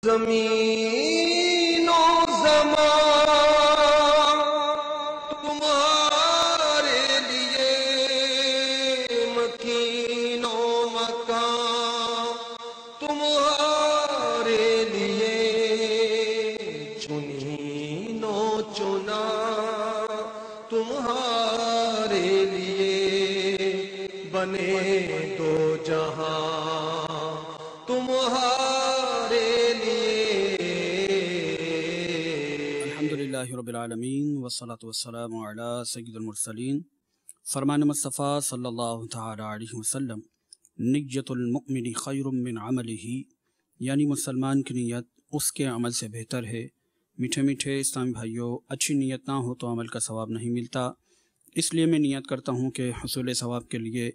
زمین و زمان تمہارے لیے، مکین و مکان تمہارے لیے، چنین و چنا تمہارے لیے، بنے دو جہاں تمہارے لیے۔ الحمدللہ رب العالمین والصلاة والسلام علی سید المرسلین۔ فرمان مصطفیٰ صلی اللہ تعالی علیہ وسلم، نیت المؤمن خیر من عملہ، یعنی مسلمان کی نیت اس کے عمل سے بہتر ہے۔ میٹھے میٹھے اسلامی بھائیوں، اچھی نیت نہ ہو تو عمل کا ثواب نہیں ملتا، اس لیے میں نیت کرتا ہوں کہ حصول ثواب کے لیے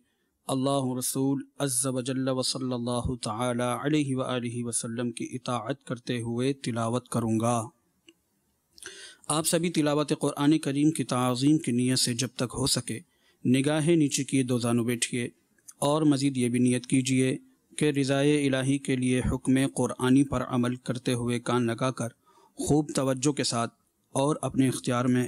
اللہ رسول عز و جل و صلی اللہ تعالی علیہ وآلہ وسلم کی اطاعت کرتے ہوئے تلاوت کروں گا۔ آپ سبھی تلاوت قرآن کریم کی تعظیم کی نیت سے جب تک ہو سکے نگاہیں نیچے کیے دو زانوں بیٹھیے، اور مزید یہ بھی نیت کیجیے کہ رضائے الہی کے لیے حکم قرآنی پر عمل کرتے ہوئے کان لگا کر خوب توجہ کے ساتھ اور اپنے اختیار میں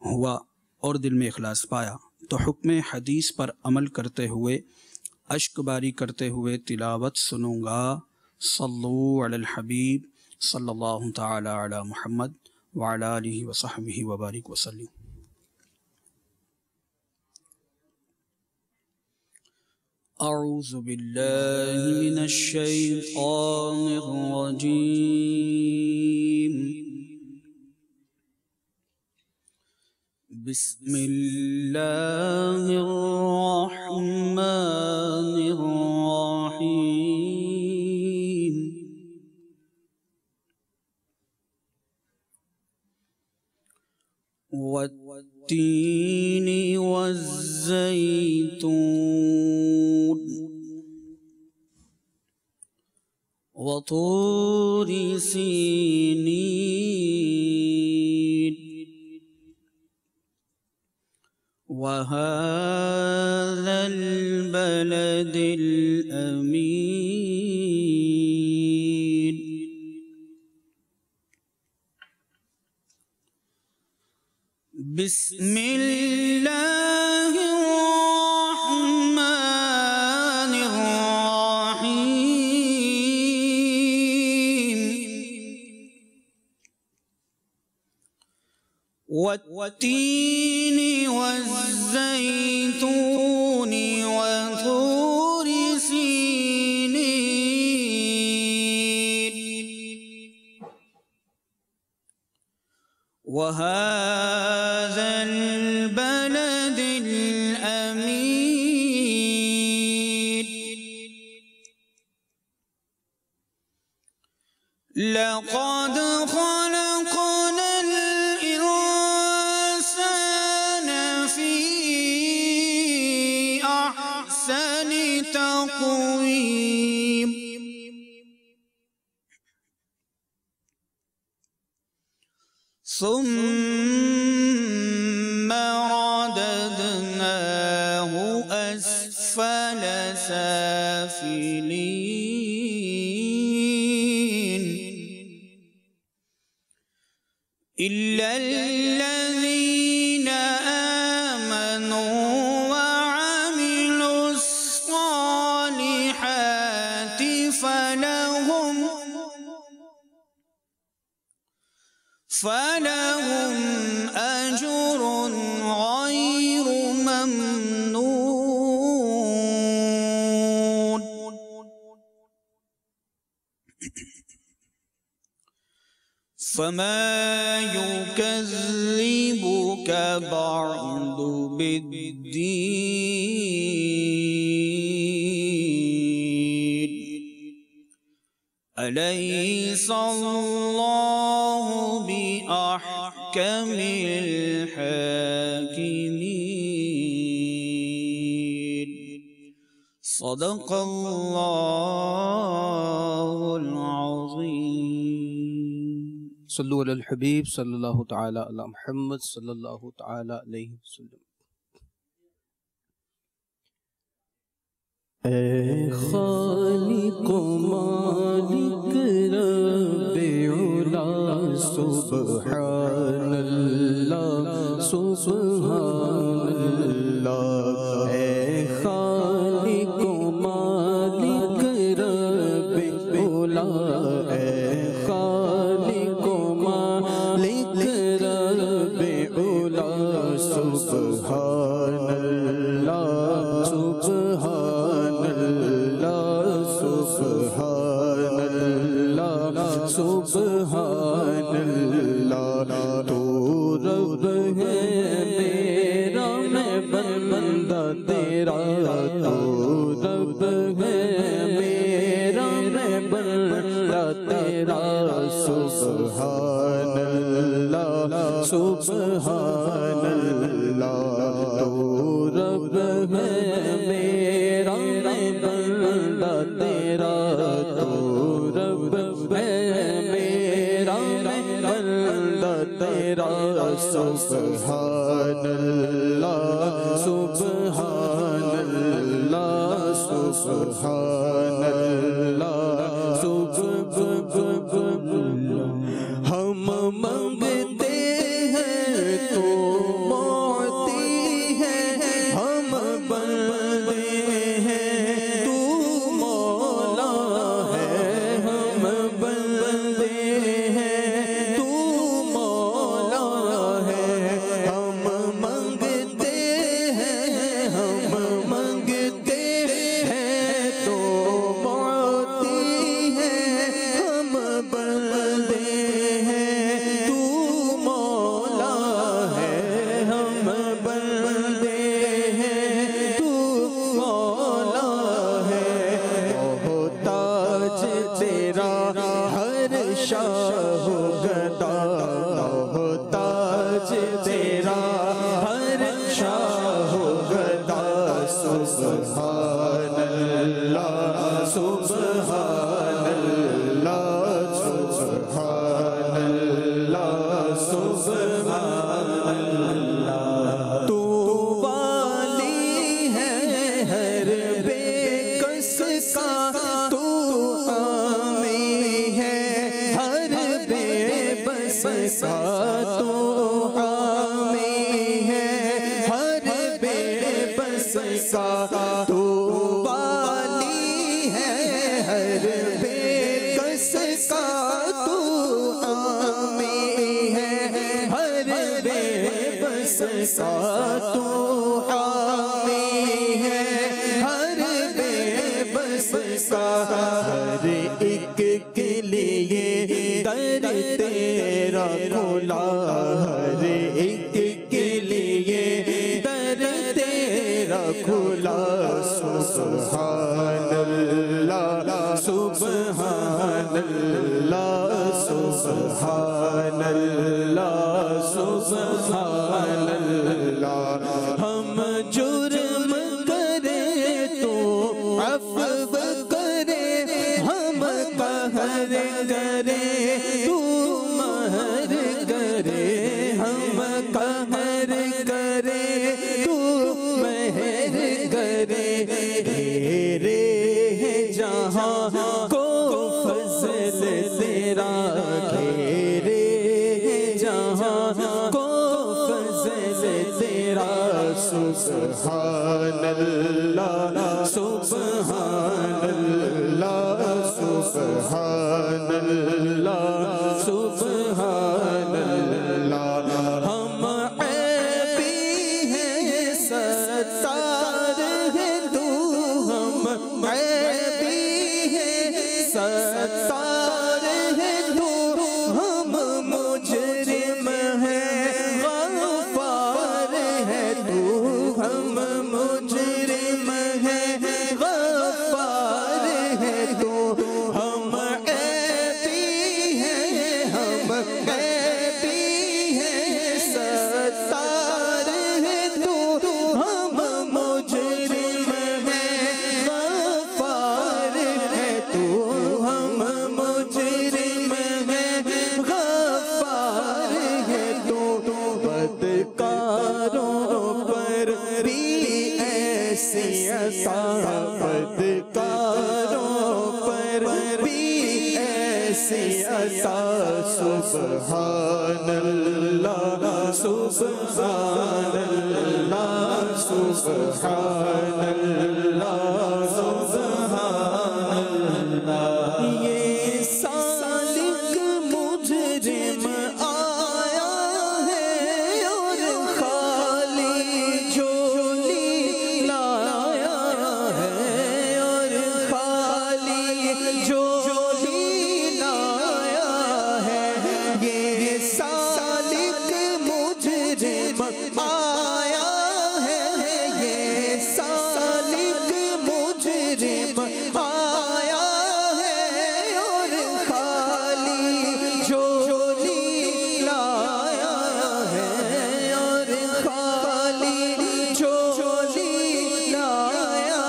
ہوا اور دل میں اخلاص پایا تو حکم حدیث پر عمل کرتے ہوئے اشک باری کرتے ہوئے تلاوت سنوں گا۔ صلو علی الحبیب صلی اللہ تعالی علی محمد وعلی آلہ وصحبہ وبارک وسلم۔ اعوذ باللہ من الشیطان الرجیم، بسم اللہ الرحمن الرحیم۔ والتین والزیتون وطور سینین وهذا البلد الأمين بسم الله الرحمن الرحيم۔ والتين والزيتون وطور سينين وهذا البلد الأمين لقد خلقنا الإنسان في أحسن تقويم ثم رددناه أسفل سافلين إلا الذين آمنوا وعملوا الصالحات فلهم أجر غير ممنون فما يكذبك بعد بالدين أليس الله بأحكم الحاكمين صدق الله العظيم۔ صلو علی الحبیب صلی اللہ تعالی علی محمد صلی اللہ تعالی علیہ وسلم۔ اے خالق و مالک رب علا سبحان اللہ سبحان اللہ، اے خالق و مالک رب علا، اے خالق و مالک رب علا سبحان اللہ سبحان اللہ سبحان اللہ سبحان اللہ، تو رب ہے میرا میں بندہ تیرا، تو رب ہے میرا میں بندہ تیرا، سبحان اللہ سبحان اللہ، تو رب ہے میرا میں بندہ تیرا، تو رب ہے میرا میں بندہ تیرا، سبحان اللہ سبحان اللہ سبحان اللہ سبحان اللہ، ہم مانگتے ہیں تو موتی ہے، ہم بندے ہیں تو مولا ہے، ہم بندے ہیں تو مولا ہے، ہم مانگتے ہیں، ہم مانگتے ہیں تو موتی ہے، ہم بندے ہیں تو مولا ہے، ہم بندے ہیں تو مولا ہے، محتاج تیرا ہر شاہ گدا، محتاج تیرا ہر شاہ گدا، سبحان اللہ سبحان اللہ سبحان اللہ سبحان اللہ، تو والی ہے ہر بے کس کا، تو حامی ہے ہر بے بس کا، تو حامی ہے ہر بے بس کا، تو والی ہے ہر بے کس کا، تو حامی ہے ہر بے بس کا، تو حامی ہے ہر بے بس کا، ہر ایک کے لیے در تیرا کھلا، ہر ایک کے لیے در تیرا کھلا، سبحان اللہ سبحان اللہ سبحان اللہ سبحان اللہ، ہم جرم کرے تو عفو کرے، ہم قہر کرے تو مہر کرے، ہم قہر کرے تو مہر کرے، گھیرے ہے جہاں کو فضل تیرا، گھیرے ہے جہاں کو فضل تیرا، سبحان اللہ سبحان اللہ سبحان اللہ سبحان اللہ، ہم عیبی ہیں ستار ہیں تو، ہم عیبی ہیں ستار ہیں تو، ہم مجرم ہیں غفار ہے تو، ہم مجرم ہیں یسا سبحان اللہ سبحان اللہ سبحان اللہ سبحان اللہ یہ سالک مجرم آیا ہے اور خالی جھولی لایا ہے اور خالی جھولی لایا ہے یہ سالک مجرم آیا ہے یہ سالک مجرم آیا ہے اور خالی جھولی لایا ہے اور خالی جھولی لایا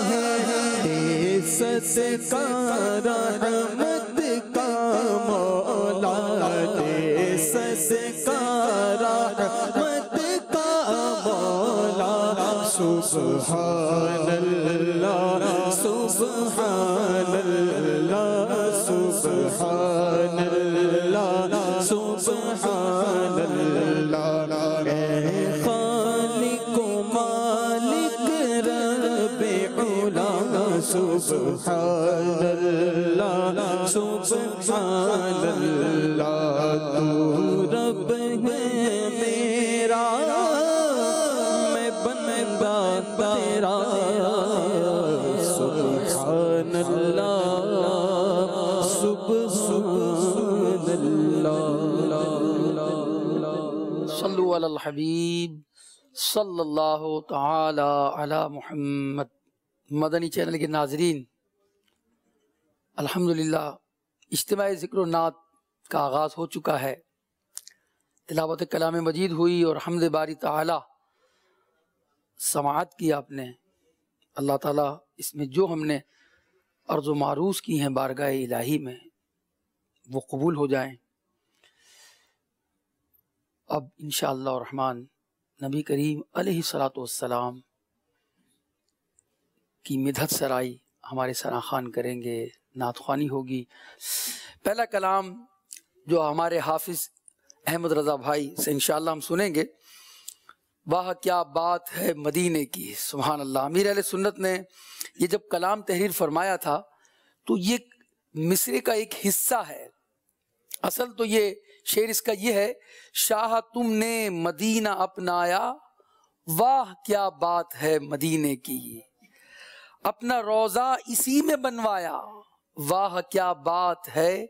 ہے صدقہ رحمت کا مولا دے صدقہ رحمت کا مولا سبحان اللہ سبحان اللہ سبحان اللہ سبحان اللہ اے خالق و مالک رب علا سبحان اللہ سبحان اللہ تو رب ہے میرا میں بندہ تیرا سبحان اللہ سبحان اللہ صلو علی الحبیب صلی اللہ تعالی علی محمد۔ مدنی چینل کے ناظرین، الحمدللہ اجتماعی ذکر و نعت کا آغاز ہو چکا ہے، تلاوت کلام مجید ہوئی اور حمد باری تعالی سماعت کی آپ نے۔ اللہ تعالیٰ اس میں جو ہم نے عرض و معروض کی ہیں بارگاہ الہی میں وہ قبول ہو جائیں۔ اب انشاءاللہ الرحمن نبی کریم علیہ السلام کی مدحت سرائی ہمارے ثنا خوان کریں گے، نعت خوانی ہوگی۔ پہلا کلام جو ہمارے حافظ احمد رضا بھائی سے انشاءاللہ ہم سنیں گے، واہ کیا بات ہے مدینے کی۔ سبحان اللہ۔ امیر اہل سنت نے یہ جب کلام تحریر فرمایا تھا تو یہ مصرے کا ایک حصہ ہے۔ اصل تو یہ شعر اس کا یہ ہے، شاہ تم نے مدینہ اپنایا، واہ کیا بات ہے مدینے کی، اپنا روضہ اسی میں بنوایا، واہ کیا بات ہے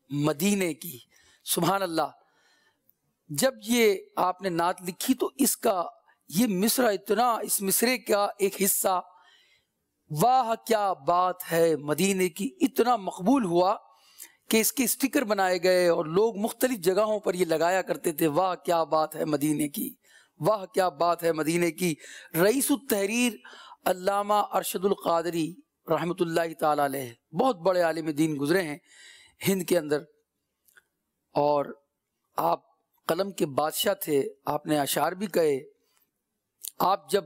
مدینے کی۔ سبحان اللہ۔ جب یہ آپ نے نعت لکھی تو اس کا یہ مصرع اتنا، اس مصرے کا ایک حصہ واہ کیا بات ہے مدینے کی اتنا مقبول ہوا کہ اس کے اسٹیکر بنائے گئے اور لوگ مختلف جگہوں پر یہ لگایا کرتے تھے، واہ کیا بات ہے مدینے کی، واہ کیا بات ہے مدینے کی۔ رئیس التحریر علامہ ارشد القادری رحمۃ اللہ تعالی علیہ، بہت بڑے عالم دین گزرے ہیں ہند کے اندر، اور آپ قلم کے بادشاہ تھے، آپ نے اشعار بھی کہے۔ آپ جب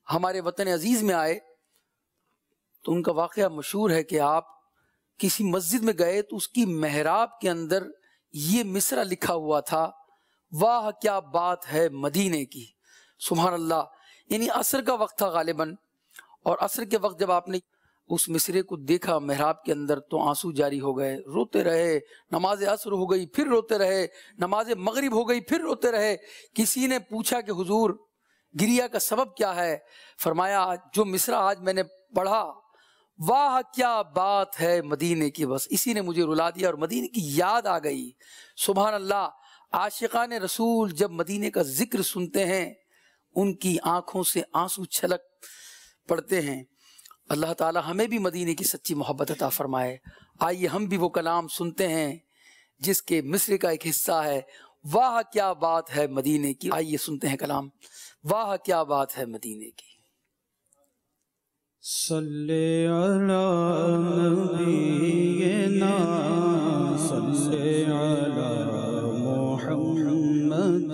ہمارے وطن عزیز میں آئے تو ان کا واقعہ مشہور ہے کہ آپ کسی مسجد میں گئے تو اس کی محراب کے اندر یہ مصرع لکھا ہوا تھا، واہ کیا بات ہے مدینے کی۔ سبحان اللہ۔ یعنی عصر کا وقت تھا غالباً، اور عصر کے وقت جب آپ نے اس مصرے کو دیکھا محراب کے اندر تو آنسو جاری ہو گئے، روتے رہے۔ نماز عصر ہو گئی پھر روتے رہے، نماز مغرب ہو گئی پھر روتے رہے۔ کسی نے پوچھا کہ حضور گریہ کا سبب کیا ہے؟ فرمایا جو مصرع آج میں نے پڑھا، واہ کیا بات ہے مدینے کی، بس اسی نے مجھے رلا دیا اور مدینے کی یاد آ گئی۔ سبحان اللہ۔ عاشقان رسول جب مدینے کا ذکر سنتے ہیں ان کی آنکھوں سے آنسو چھلک پڑتے ہیں۔ اللہ تعالی ہمیں بھی مدینے کی سچی محبت عطا فرمائے۔ آئیے ہم بھی وہ کلام سنتے ہیں جس کے مصرے کا ایک حصہ ہے، واہ کیا بات ہے مدینے کی۔ آئیے سنتے ہیں کلام، واہ کیا بات ہے مدینے کی۔ صلی علی نبینا صلی علی محمد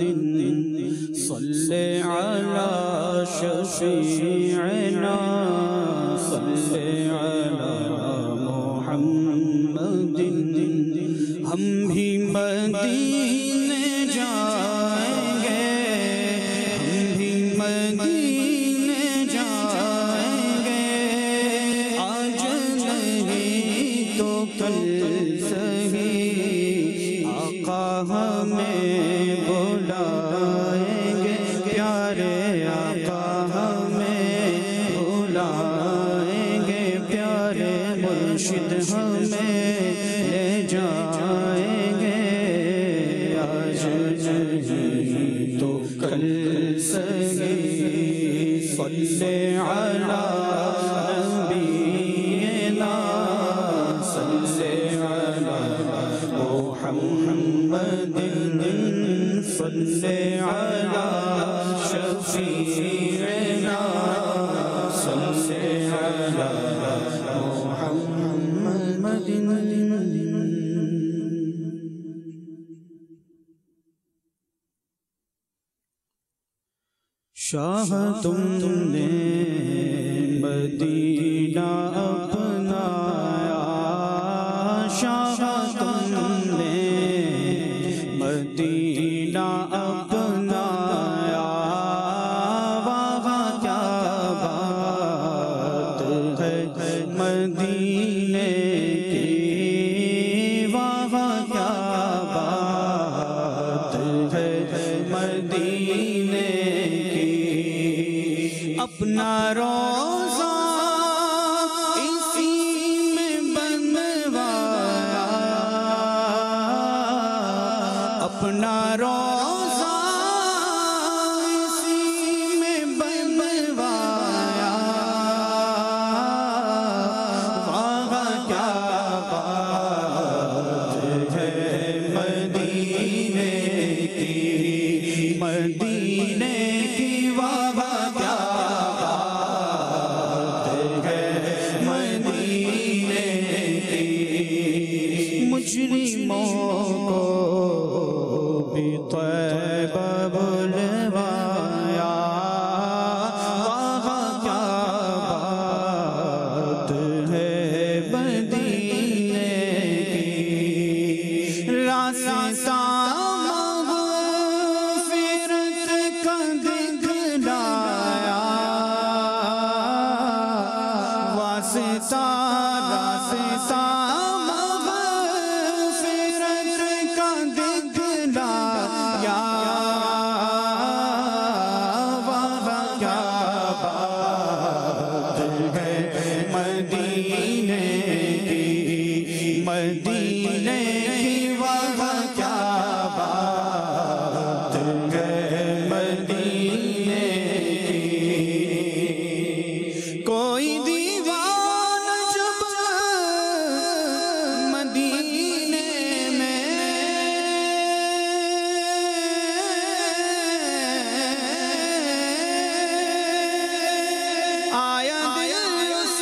صلی علی شفیعنا صلی علی محمد۔ ہم بھی مدینے جائیں گے، ہم بھی مدینے جائیں گے، آج نہیں تو کل سہی آقا ہمیں بلائیں گے، پیارے آقا ہمیں بلائیں گے، پیارے مرشد ہمیں لے جائیں گے، آج نہیں تو کل سہی صلی علی نبینا صلی علی محمد صلی علی شفیعنا صلی علی محمد۔ شاہ تم نے مدینہ اپنایا، شاہ تم نے مدینہ اپنایا، وہاں کیا بات ہے مدینے کی، وہاں کیا بات ہے مدینے کی، اپنا روزہ اسی میں بنوایا، اپنا روزہ اسی میں بنوایا، وہاں کیا بات ہے مدینے کی، مدینے کی وہاں کیا بات ہے مدینے کی، مجرموں کو بھی طیبہ بلوایا، وہاں کیا بات ہے مدینے کی، راستہ مغفرت کا دکھلایا، واسطہ راستہ مغفرت کا دکھلایا، وہاں کیا بات ہے مدینے کی، مدینے کی وہاں کیا بات ہے مدینے کی، کوئی دیوان جب مدینے میں آیا، دل اس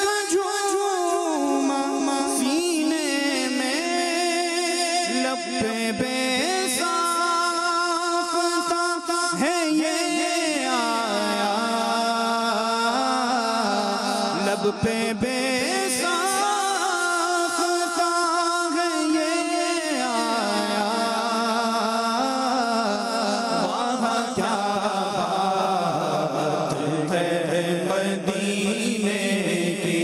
کا جھوما سینے میں، لب پہ بے ساختہ ہے یہ آیا، لب پہ بے ساختہ ہے یہ آیا، وہاں کیا بات ہے مدینے کی،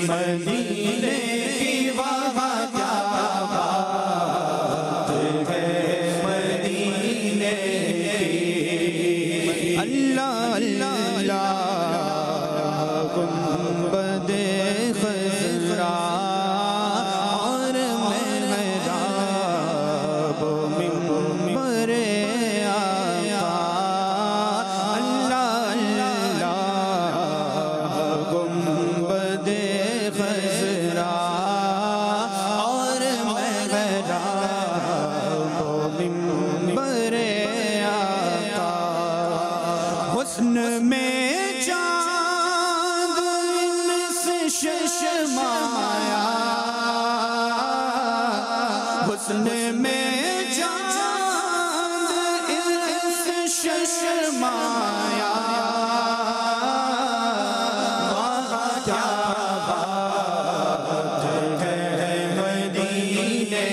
مدینے کی وہاں کیا بات ہے مدینے کی، اللہ اللہ گنبد خضرا اور محراب منبر آقا، اللہ اللہ گنبد خضرا اور محراب منبر آقا، حسن میں چاند ان سے ششمایا، حسن میں چاند ان سے ششمایا، وہاں کیا بات ہے مدینے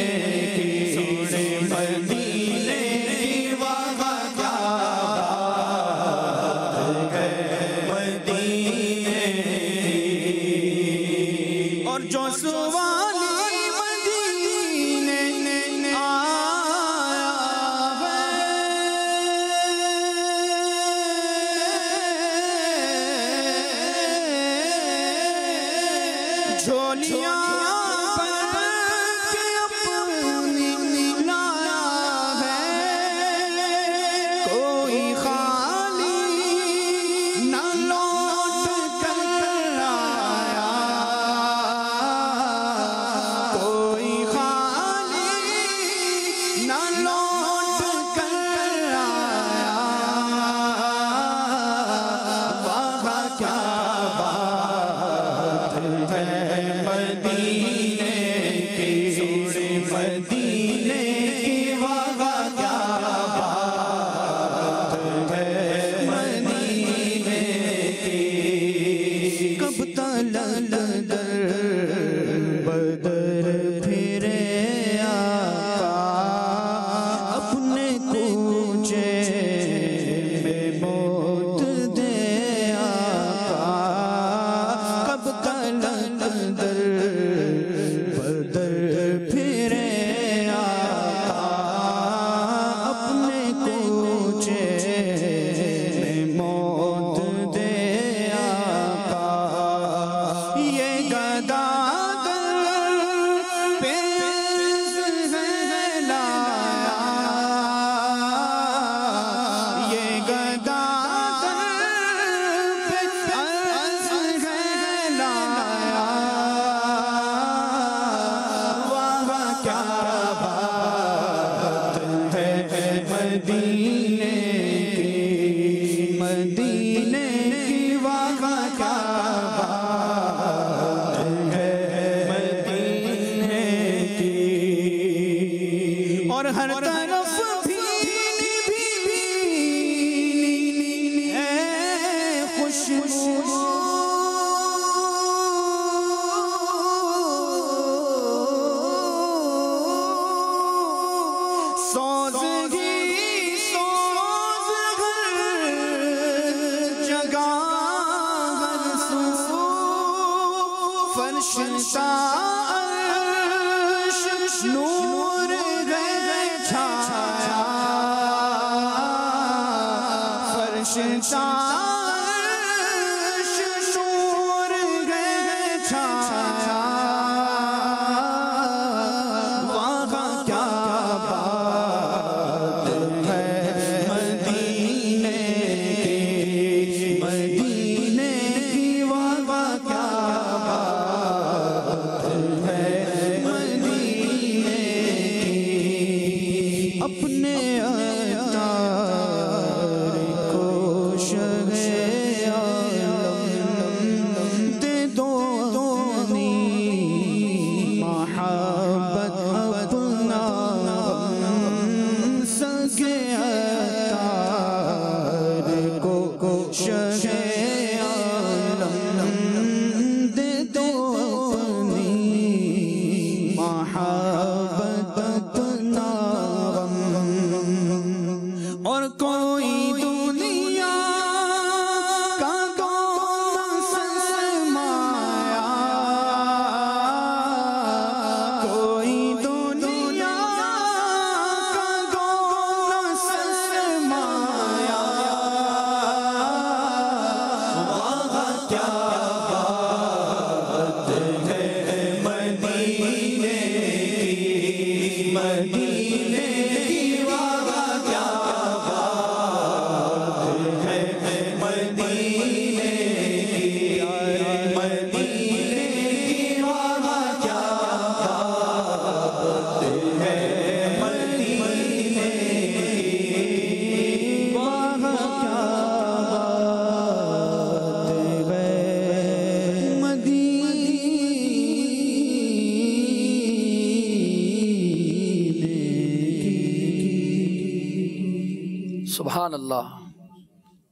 سبحان اللہ.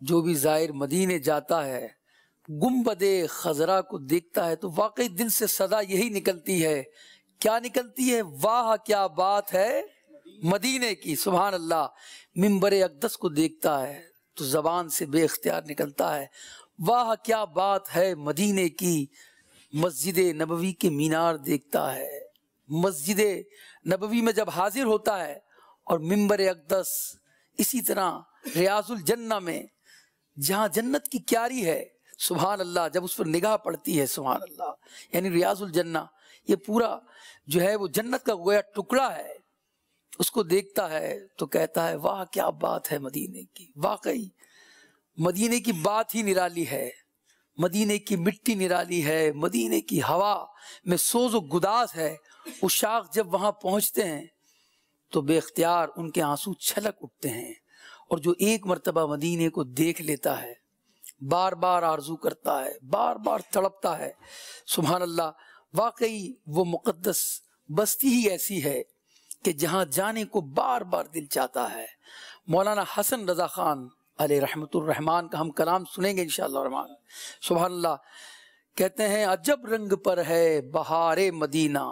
جو بھی زائر مدینے جاتا ہے گنبد خضرا کو دیکھتا ہے تو واقعی دل سے صدا یہی نکلتی ہے کیا نکلتی ہے؟ واہ کیا بات ہے مدینے کی. سبحان اللہ. منبر اقدس کو دیکھتا ہے تو زبان سے بے اختیار نکلتا ہے واہ کیا بات ہے مدینے کی. مسجد نبوی کے مینار دیکھتا ہے. مسجد نبوی میں جب حاضر ہوتا ہے اور منبر اقدس، اسی طرح ریاض الجنہ میں جہاں جنت کی کیاری ہے، سبحان اللہ، جب اس پر نگاہ پڑتی ہے، سبحان اللہ، یعنی ریاض الجنہ یہ پورا جو ہے وہ جنت کا گویا ٹکڑا ہے، اس کو دیکھتا ہے تو کہتا ہے واہ کیا بات ہے مدینے کی. واقعی مدینے کی بات ہی نرالی ہے، مدینے کی مٹی نرالی ہے، مدینے کی ہوا میں سوز و گداز ہے. عشاق جب وہاں پہنچتے ہیں تو بے اختیار ان کے آنسو چھلک اٹھتے ہیں، اور جو ایک مرتبہ مدینے کو دیکھ لیتا ہے بار بار آرزو کرتا ہے، بار بار تڑپتا ہے. سبحان اللہ. واقعی وہ مقدس بستی ہی ایسی ہے کہ جہاں جانے کو بار بار دل چاہتا ہے. مولانا حسن رضا خان علیہ رحمت الرحمان کا ہم کلام سنیں گے انشاءاللہ الرحمن. سبحان اللہ. کہتے ہیں عجب رنگ پر ہے بہار مدینہ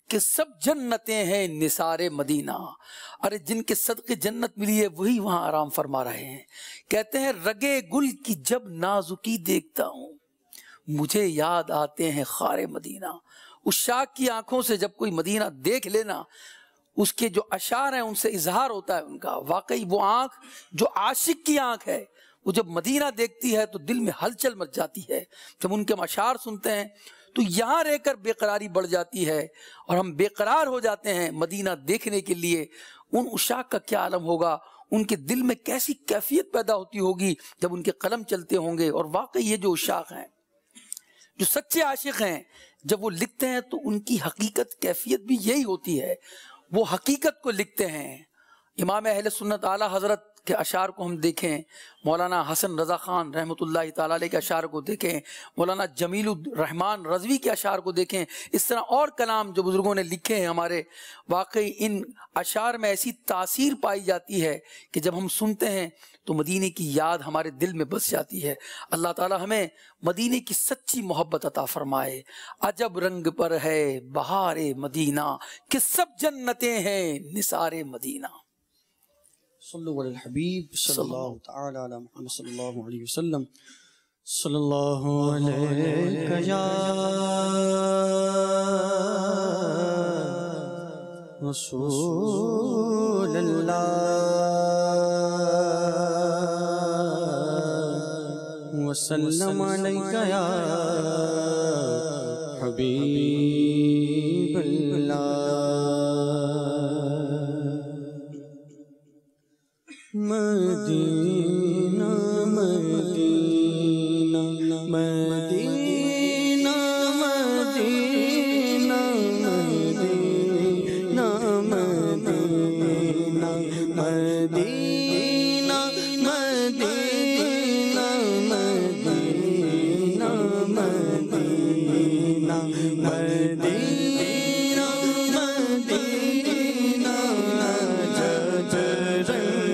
کہ سب جنتیں ہیں نثار مدینہ. ارے جن کے صدقے جنت ملی ہے وہی وہاں آرام فرما رہے ہیں. کہتے ہیں رگے گل کی جب نازکی دیکھتا ہوں مجھے یاد آتے ہیں خار مدینہ. عشاق کی آنکھوں سے جب کوئی مدینہ دیکھ لینا، اس کے جو اشعار ہیں ان سے اظہار ہوتا ہے ان کا. واقعی وہ آنکھ جو عاشق کی آنکھ ہے، وہ جب مدینہ دیکھتی ہے تو دل میں ہلچل مچ جاتی ہے. جب ان کے اشعار سنتے ہیں تو یہاں رہ کر بے قراری بڑھ جاتی ہے اور ہم بے قرار ہو جاتے ہیں مدینہ دیکھنے کے لیے. ان عشاق کا کیا عالم ہوگا، ان کے دل میں کیسی کیفیت پیدا ہوتی ہوگی جب ان کے قلم چلتے ہوں گے. اور واقعی یہ جو عشاق ہیں، جو سچے عاشق ہیں، جب وہ لکھتے ہیں تو ان کی حقیقت کیفیت بھی یہی ہوتی ہے. وہ حقیقت کو لکھتے ہیں. امام اہل سنت اعلیٰ حضرت کے اشعار کو ہم دیکھیں، مولانا حسن رضا خان رحمۃ اللہ تعالیٰ علیہ کے اشعار کو دیکھیں، مولانا جمیل الرحمان رضوی کے اشعار کو دیکھیں، اس طرح اور کلام جو بزرگوں نے لکھے ہیں ہمارے. واقعی ان اشعار میں ایسی تاثیر پائی جاتی ہے کہ جب ہم سنتے ہیں تو مدینے کی یاد ہمارے دل میں بس جاتی ہے. اللہ تعالیٰ ہمیں مدینے کی سچی محبت عطا فرمائے. عجب رنگ پر ہے بہار مدینہ کہ سب جنتیں ہیں نثار مدینہ. صلو علی الحبیب صلی اللہ تعالی علی محمد صلی اللہ علیہ وسلم. صلی اللہ علیہ یا رسول اللہ وسلم علیہ یا حبیب اللہ. مدینہ مدینہ مدینہ مدینہ مدینہ مدینہ مدینہ مدینہ مدینہ مدینہ مدینہ مدینہ جب رنگ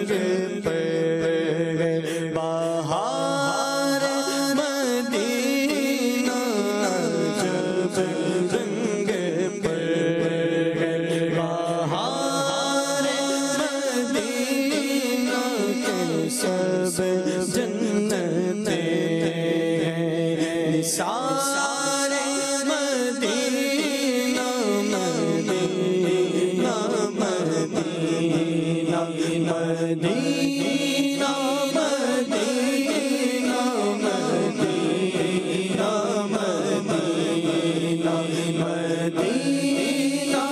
بہار مدینہ جب رنگ پر بہار مدینہ کے سب جنتیں نثار مدینہ مدینہ مدینہ مدینہ مدینہ مدینہ مدینہ مدینہ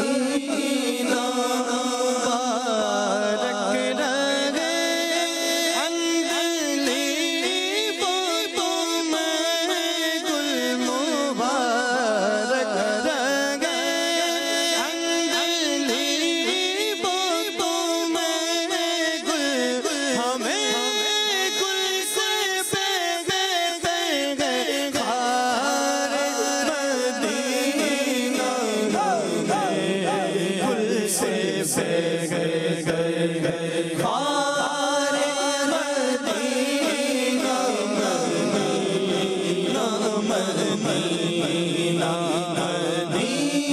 مدینہ بارک رہے انگلی بوتوں میں گل مبارک رہے انگلی بوتوں میں گل ہمیں گل سے گئے خار مدینہ گل سے گئے خار مدینہ مدینہ مدینہ مدینہ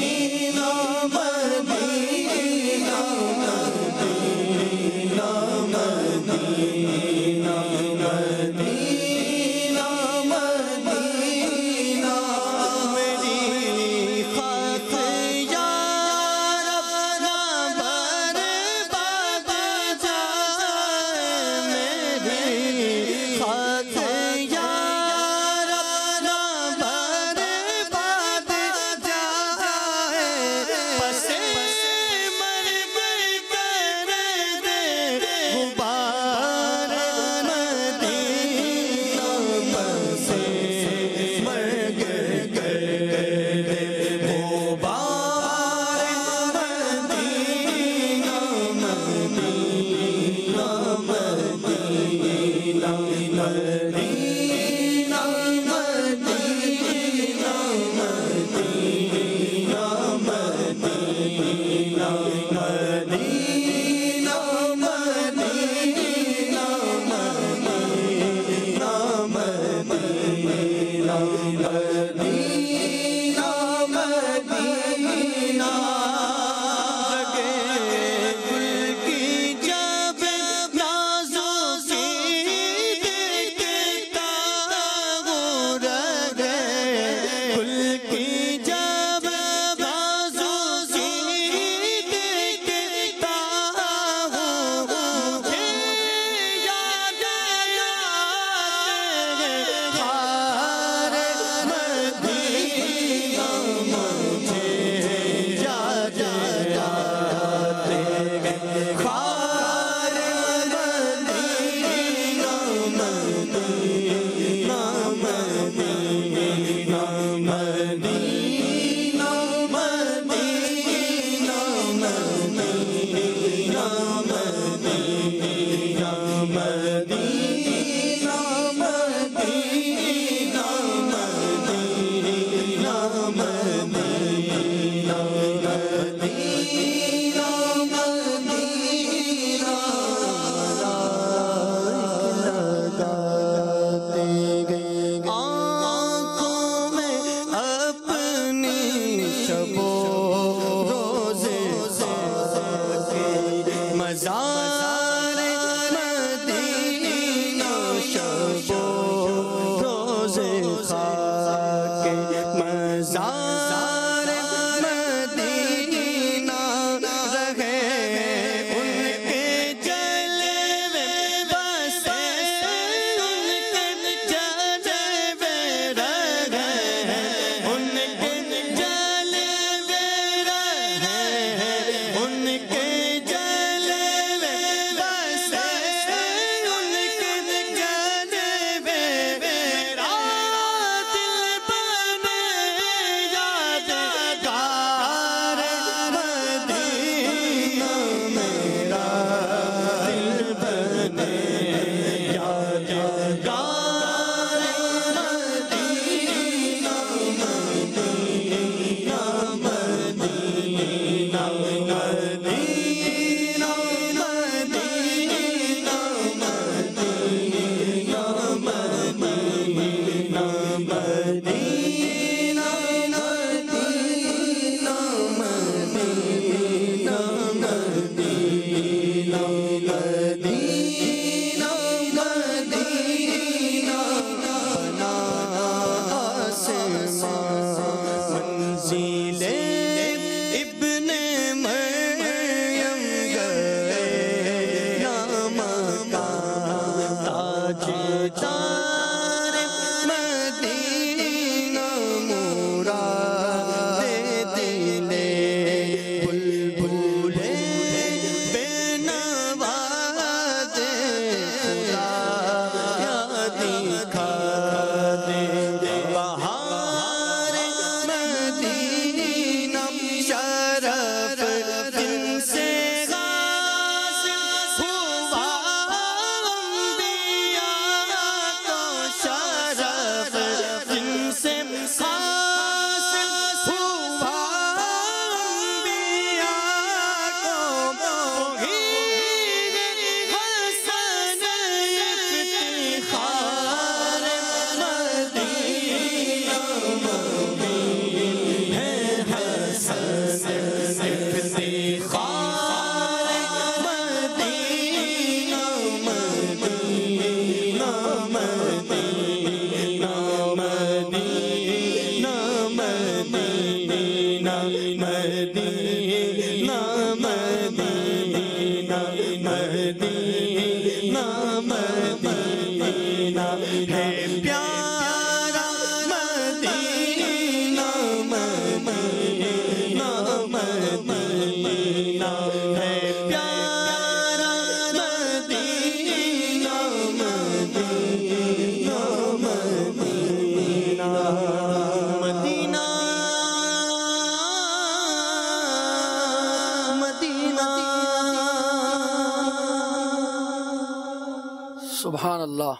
سبحان اللہ.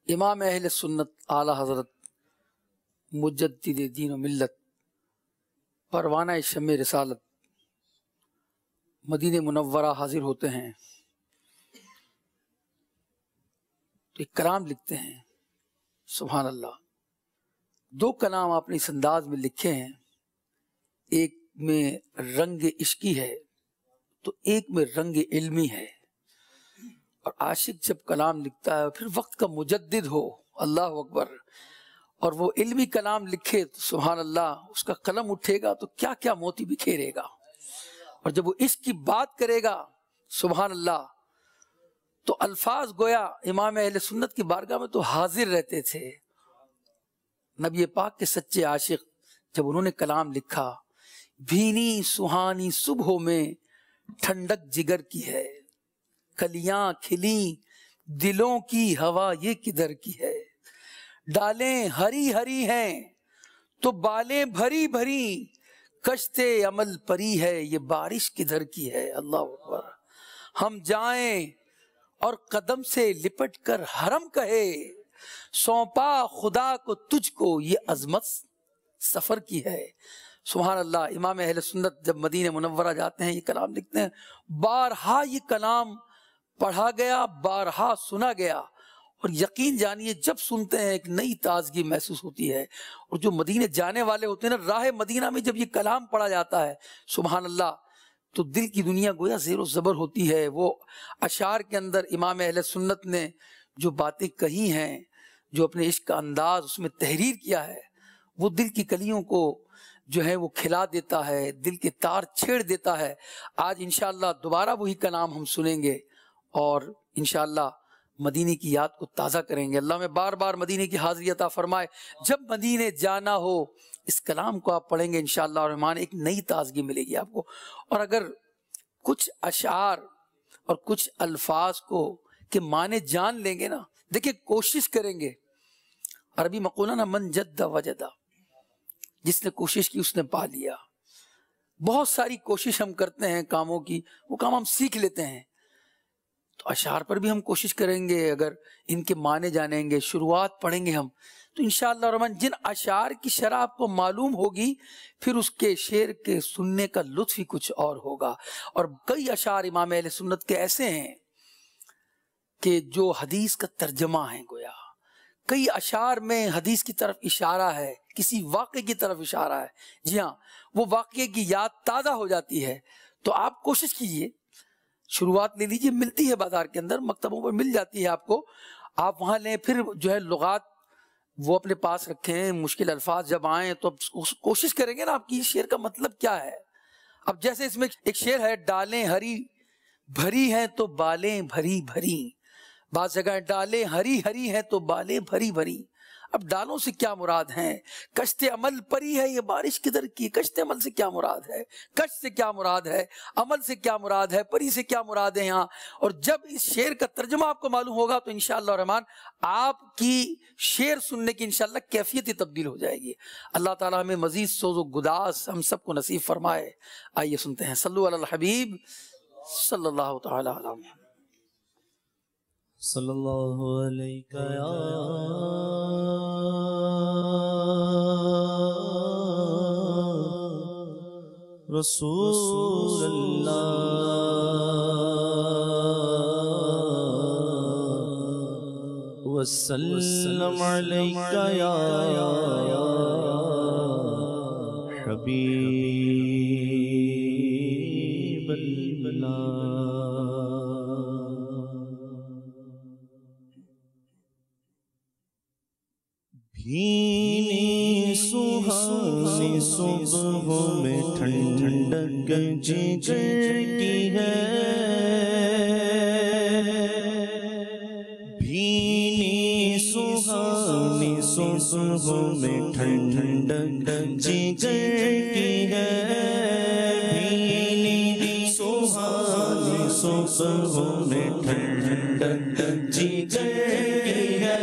امام اہل سنت اعلی حضرت مجدد دین و ملت پروانہ شمع رسالت مدینہ منورہ حاضر ہوتے ہیں تو ایک کلام لکھتے ہیں. سبحان اللہ. دو کلام آپ نے اس انداز میں لکھے ہیں، ایک میں رنگ عشقی ہے تو ایک میں رنگ علمی ہے. اور عاشق جب کلام لکھتا ہے پھر وقت کا مجدد ہو، اللہ اکبر، اور وہ علمی کلام لکھے تو سبحان اللہ اس کا قلم اٹھے گا تو کیا کیا موتی بکھیرے گا. اور جب وہ عشق کی بات کرے گا سبحان اللہ تو الفاظ گویا امام اہل سنت کی بارگاہ میں تو حاضر رہتے تھے. نبی پاک کے سچے عاشق جب انہوں نے کلام لکھا، بھینی سہانی صبحوں میں ٹھنڈک جگر کی ہے، کلیاں کھلیں دلوں کی ہوا یہ کدھر کی ہے، ڈالیں ہری ہری ہیں تو بالیں بھری بھری، کشتے عمل پری ہے یہ بارش کدھر کی ہے. اللہ اکبر. ہم جائیں اور قدم سے لپٹ کر حرم کہے، سونپا خدا کو تجھ کو یہ عظمت سفر کی ہے. سبحان اللہ، امام اہل سنت جب مدینہ منورہ جاتے ہیں یہ کلام لکھتے ہیں، بارہا یہ کلام پڑھا گیا، بارہا سنا گیا، اور یقین جانیے جب سنتے ہیں ایک نئی تازگی محسوس ہوتی ہے۔ اور جو مدینے جانے والے ہوتے ہیں نا، راہ مدینہ میں جب یہ کلام پڑھا جاتا ہے سبحان اللہ، تو دل کی دنیا گویا زیر و زبر ہوتی ہے۔ وہ اشعار کے اندر امام اہل سنت نے جو باتیں کہی ہیں، جو اپنے عشق کا انداز اس میں تحریر کیا ہے، وہ دل کی کلیوں کو جو ہے وہ کھلا دیتا ہے، دل کے تار چھیڑ دیتا ہے۔ آج انشاءاللہ دوبارہ وہی کلام ہم سنیں گے اور انشاءاللہ مدینے کی یاد کو تازہ کریں گے۔ اللہ میں بار بار مدینے کی حاضری عطا فرمائے۔ جب مدینے جانا ہو اس کلام کو آپ پڑھیں گے انشاءاللہ الرحمن، ایک نئی تازگی ملے گی آپ کو۔ اور اگر کچھ اشعار اور کچھ الفاظ کو کہ معنی جان لیں گے نا، دیکھیں کوشش کریں گے، عربی مقولہ نا، من جد وجدہ، جس نے کوشش کی اس نے پا لیا۔ بہت ساری کوشش ہم کرتے ہیں کاموں کی، وہ کام ہم سیکھ لیتے ہیں، تو اشعار پر بھی ہم کوشش کریں گے، اگر ان کے معنی جانیں گے، شروعات پڑھیں گے ہم، تو انشاءاللہ الرحمن جن اشعار کی شرح آپ کو معلوم ہوگی، پھر اس کے شعر کے سننے کا لطف ہی کچھ اور ہوگا۔ اور کئی اشعار امام اہل سنت کے ایسے ہیں کہ جو حدیث کا ترجمہ ہیں گویا، کئی اشعار میں حدیث کی طرف اشارہ ہے، کسی واقعے کی طرف اشارہ ہے، جی ہاں، وہ واقعے کی یاد تازہ ہو جاتی ہے۔ تو آپ کوشش کیجئے، شروعات لے لیجئے، ملتی ہے بازار کے اندر، مکتبوں پر مل جاتی ہے آپ کو، آپ وہاں لیں، پھر جو ہے لغات وہ اپنے پاس رکھیں، مشکل الفاظ جب آئیں تو کوشش کریں گے نا آپ کی شعر کا مطلب کیا ہے۔ اب جیسے اس میں ایک شعر ہے، ڈالیں ہری بھری ہیں تو بالیں بھری بھری، بعض جگہ ڈالیں ہری ہری ہیں تو بالیں بھری بھری۔ اب ڈالوں سے کیا مراد ہیں؟ کشت عمل پری ہے یہ بارش کدھر کی، کشت عمل سے کیا مراد ہے، کشت سے کیا مراد ہے، عمل سے کیا مراد ہے، پری سے کیا مراد ہے یہاں۔ اور جب اس شعر کا ترجمہ آپ کو معلوم ہوگا تو انشاءاللہ الرحمن آپ کی شعر سننے کی انشاءاللہ کیفیت ہی تبدیل ہو جائے گی۔ اللہ تعالیٰ ہمیں مزید سوز و گداز ہم سب کو نصیب فرمائے۔ آئیے سنتے ہیں، صلو علی الحبیب صلی اللہ تعالی علیہ وسلم۔ صلی اللہ علیہ یا رسول اللہ، وسلم علیہ یا حبیب اللہ۔ بھینی سہانی صبح میں ٹھنڈک جگر کی ہے، بھینی سہانی صبح میں ٹھنڈک جگر کی ہے، بھینی سہانی صبح میں ٹھنڈک جگر کی ہے،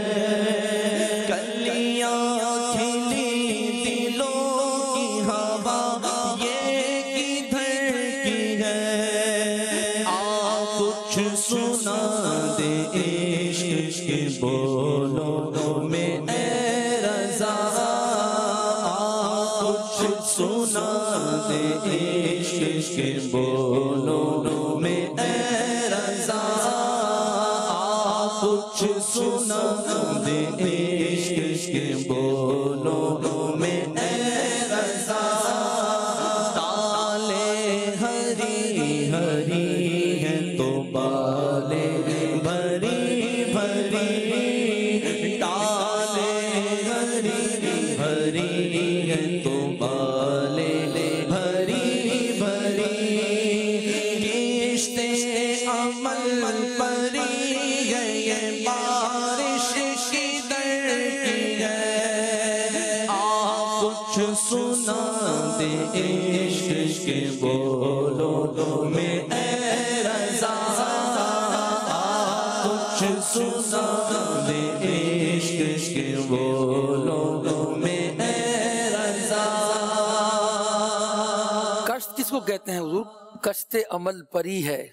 بولو میں اے رضا، کچھ سنا دے عشق کے بولو میں اے رضا، کچھ سنا دے عشق کے بولو میں اے رضا، تالے ہری ہری ہیں تو بالے بھری بھری، ڈالے ہری ہری ہیں تو بالے بھری بھری، کشت عمل پری ہے یہ بارش کی در کی ہے، آپ کچھ سنا دے عشق کے بولو میں اے رضا، کچھ سنا دے عشق کے بولو میں اے رضا۔ کشت کس کو کہتے ہیں حضور؟ کشت عمل پری ہے۔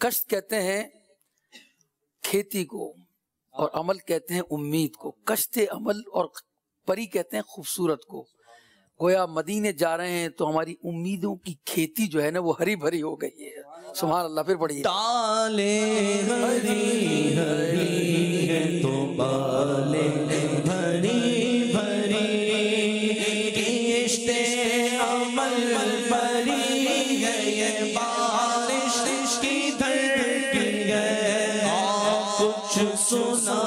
کشت کہتے ہیں کھیتی کو، اور عمل کہتے ہیں امید کو۔ کشت عمل اور پری کہتے ہیں خوبصورت کو۔ گویا مدینے جا رہے ہیں تو ہماری امیدوں کی کھیتی جو ہے نا وہ ہری بھری ہو گئی ہے. سبحان اللہ. پھر پڑھیے. ڈالے ہری ہری ہے تو بالے بھری بھری کشتے عمل بھری ہے یہ بارش کی دھرتی ہے. کچھ سنا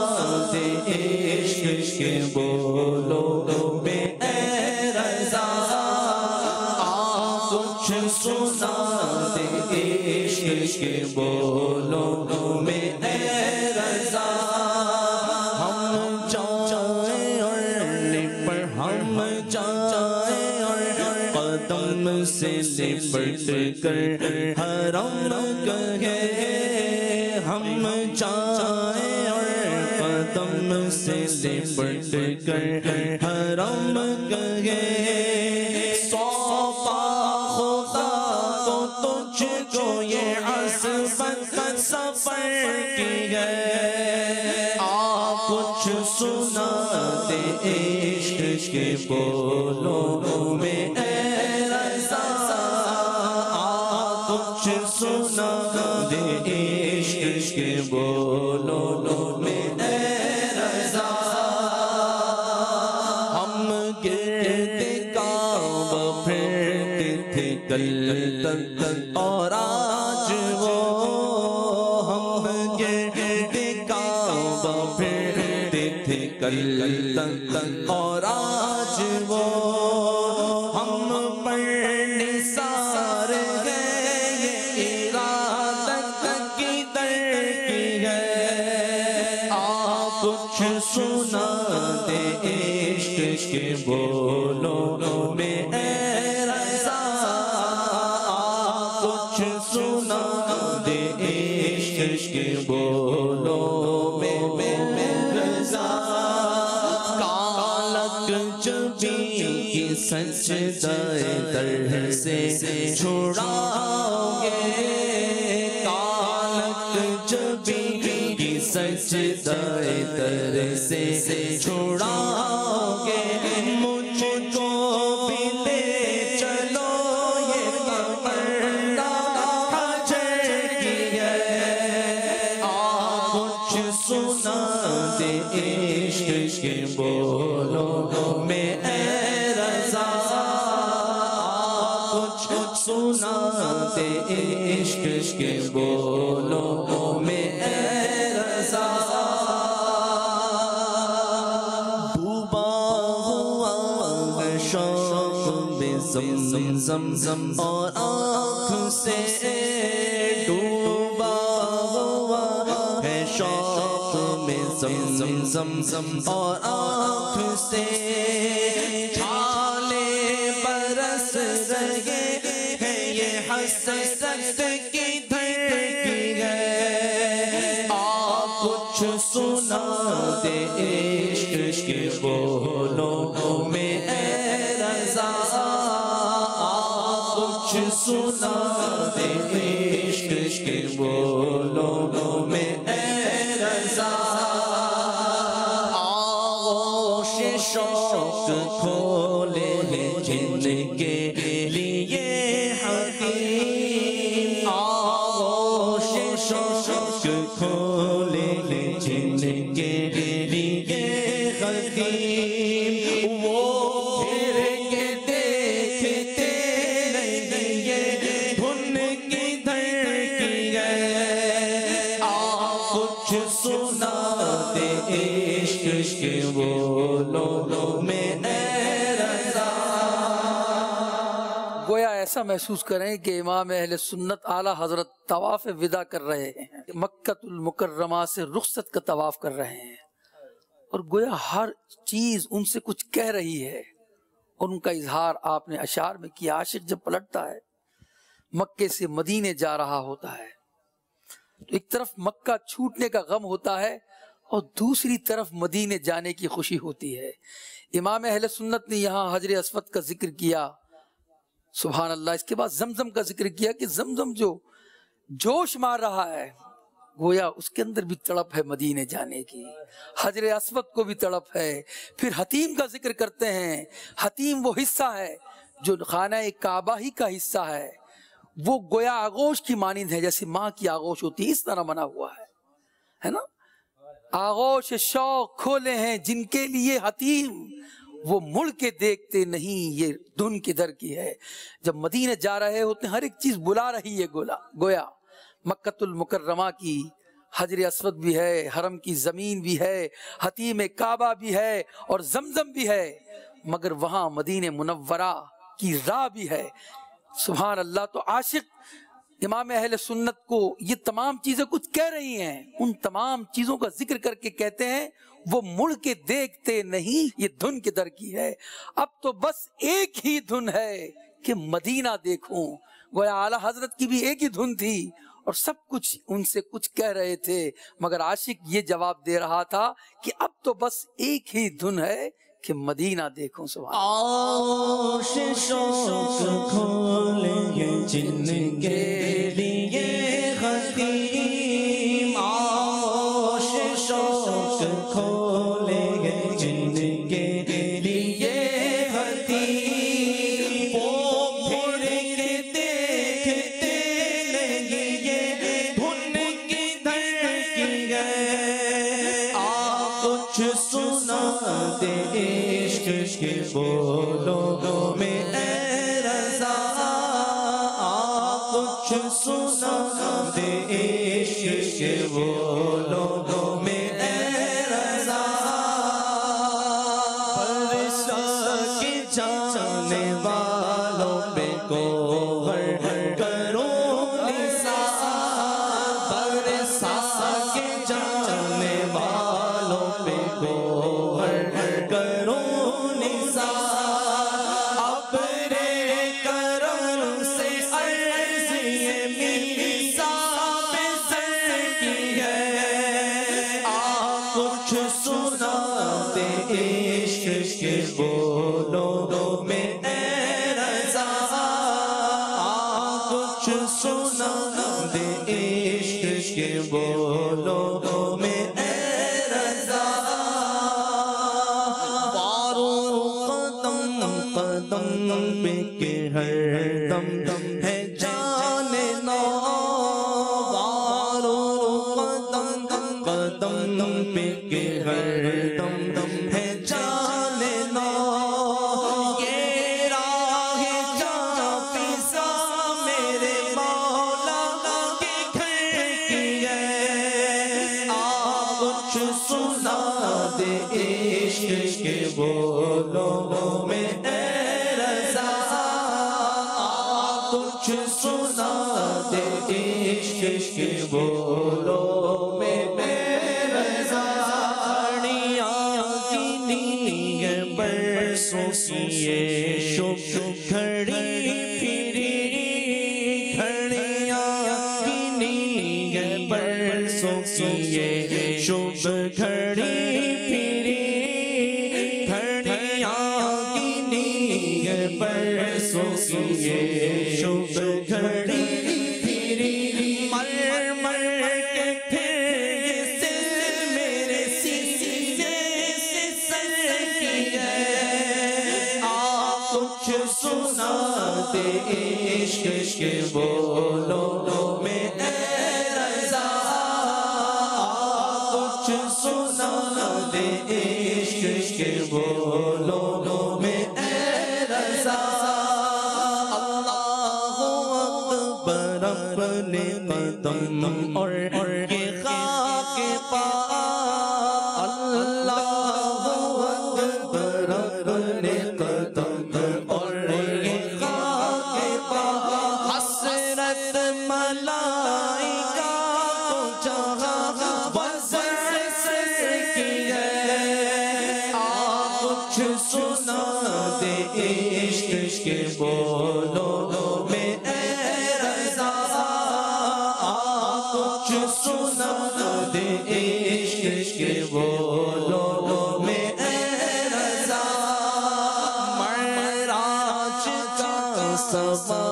دے عشق کے بولو میں اے رضا. کچھ سنا دے عشق کے بولو میں اے رضا. ہم جائیں اور لپٹ ہم جائیں اور قدم سے لپٹ کر حرم کہے. ہم جائیں اور قدم سے لپٹ کر حرم کہے. سونپا خدا کو تجھ کو یہ عصمت سفر کی ہے. کچھ سنا دے عشق کے بولو میں اے رضا. کچھ سنا دے عشق کے بولو میں اے رضا. ہم گرد کعبہ پھرتے تھے کل تک اور آج وہ. ہم گرد کعبہ پھرتے تھے کل تک اور آج وہ. ہم پر نثار ہے یہ ارادت کی در کی ہے. کچھ سنا دے عشق کے بولو میں اے رضا. کچھ سنا دے عشق کے بولو میں رضا. کالک جبی کی سجدہ در سے چھڑاؤ گے. کالک جبی کی سجدہ در سے چھڑاؤ گے. مجھ کو بھی لے چلو یہ تمنا حجر کی ہے. کچھ سنا دے عشق کے بولو میں اے رضا. کچھ سنا دے عشق کے بولو میں اے رضا. ڈوبا ہوا ہے شوق میں زمزم اور آنکھ سے. ڈوبا ہوا ہے شوق میں زمزم اور آنکھ سے. چھالے برس رہے ہیں یہ حسرت کی دھرتی ہے. کچھ سنا دے عشق کے بولو میں اے رضا. کچھ سنا دے عشق کے بولو میں اے رضا. آغوش شوق کھولے ہیں جن کے لیے حقیم. آغوش شوق کھولے ہیں جن کے لیے حقیم. وہ پھر کے دیکھتے نہیں یہ دھن کی دھرتی ہے. کچھ سنا دے عشق کے بولو میں اے رضا. گویا ایسا محسوس کریں کہ امام اہل سنت اعلیٰ حضرت طواف وداع کر رہے ہیں. مکۃ المکرمہ سے رخصت کا طواف کر رہے ہیں اور گویا ہر چیز ان سے کچھ کہہ رہی ہے. اور ان کا اظہار آپ نے اشعار میں کیا. عاشق جب پلٹتا ہے مکے سے مدینے جا رہا ہوتا ہے تو ایک طرف مکہ چھوٹنے کا غم ہوتا ہے اور دوسری طرف مدینے جانے کی خوشی ہوتی ہے. امام اہل سنت نے یہاں حجر اسود کا ذکر کیا. سبحان اللہ. اس کے بعد زمزم کا ذکر کیا کہ زمزم جو جوش مار رہا ہے گویا اس کے اندر بھی تڑپ ہے مدینے جانے کی، حجر اسود کو بھی تڑپ ہے۔ پھر حتیم کا ذکر کرتے ہیں، حتیم وہ حصہ ہے جو خانہ کعبہ ہی کا حصہ ہے، وہ گویا آغوش کی مانند ہے، جیسے ماں کی آغوش ہوتی ہے اس طرح بنا ہوا ہے نا۔ آغوش شوق کھولے ہیں جن کے لیے حتیم، وہ مڑ کے دیکھتے نہیں یہ دھن کدھر کی ہے۔ جب مدینے جا رہے ہوتے ہیں ہر ایک چیز بلا رہی ہے، گویا مکۃ المکرمہ کی حجر اسود بھی ہے، حرم کی زمین بھی ہے، حتیم کعبہ بھی ہے اور زمزم بھی ہے، مگر وہاں مدینہ منورہ کی راہ بھی ہے۔ سبحان اللہ۔ تو عاشق امام اہل سنت کو یہ تمام چیزیں کچھ کہہ رہی ہیں، ان تمام چیزوں کا ذکر کر کے کہتے ہیں وہ مڑ کے دیکھتے نہیں یہ دھن کدھر کی ہے، اب تو بس ایک ہی دھن ہے کہ مدینہ دیکھوں۔ گویا اعلیٰ حضرت کی بھی ایک ہی دھن تھی اور سب کچھ ان سے کچھ کہہ رہے تھے، مگر عاشق یہ جواب دے رہا تھا کہ اب تو بس ایک ہی دھن ہے کہ مدینہ دیکھوں۔ سبحان آغوش شوق کھولے جن کے لیے حتیم، آغوش شوق کھولے جن کے لیے حتیم، وہ پھر کے دیکھتے نہیں یہ دھن کدھر کی ہے، کچھ سنا دے عشق کے بولوں میں اے رضا، کچھ سنا دے عشق کے بولوں میں اے رضا، برسا کے جانے والوں پہ گوہر کرو نثار، برسا کے جانے والوں پہ گوہر کرو نثار، اپنے کرم سے عرض یہ میثاق سر کی ہے، کچھ سنا دے عشق کے بولوں میں اے رضا، کچھ سنا دے عشق کے بولوں میں اے رضا، قدم پہ کہ ہر دم دم ہے جان نو، قدم پہ کہ ہر دم دم ہے جان نو، یہ راہ جہاں فضا میرے مولا کے گھر کی ہے، کچھ سنا دے عشق کے بولوں میں اے رضا، کچھ سنا دے عشق کے بولوں میں اے رضا، برسوں کی یہ شب گھڑی پھری، گھڑیاں گنی برسوں کی یہ شب گھڑی پھری، گھڑیاں گنی برسوں کی یہ شب گھڑی پھری، مر مر کے پھر یہ دل میرے سینے سے سر کی ہے، کچھ سنا دے عشق کے بولوں میں اے رضا، کچھ سنا دے عشق کے بولوں میں اے رضا، اللہ اکبر اپنے قدم اور یہ خاک پاک، اللہ اکبر اپنے قدم اور یہ خاک پاک، حسرت ملائکہ کو جہاں وزر سر کی ہے، کچھ سنا دے عشق کے بولوں میں اے رضا، کچھ سنا دے عشق کے بولوں میں اے رضا، معراج کا سبا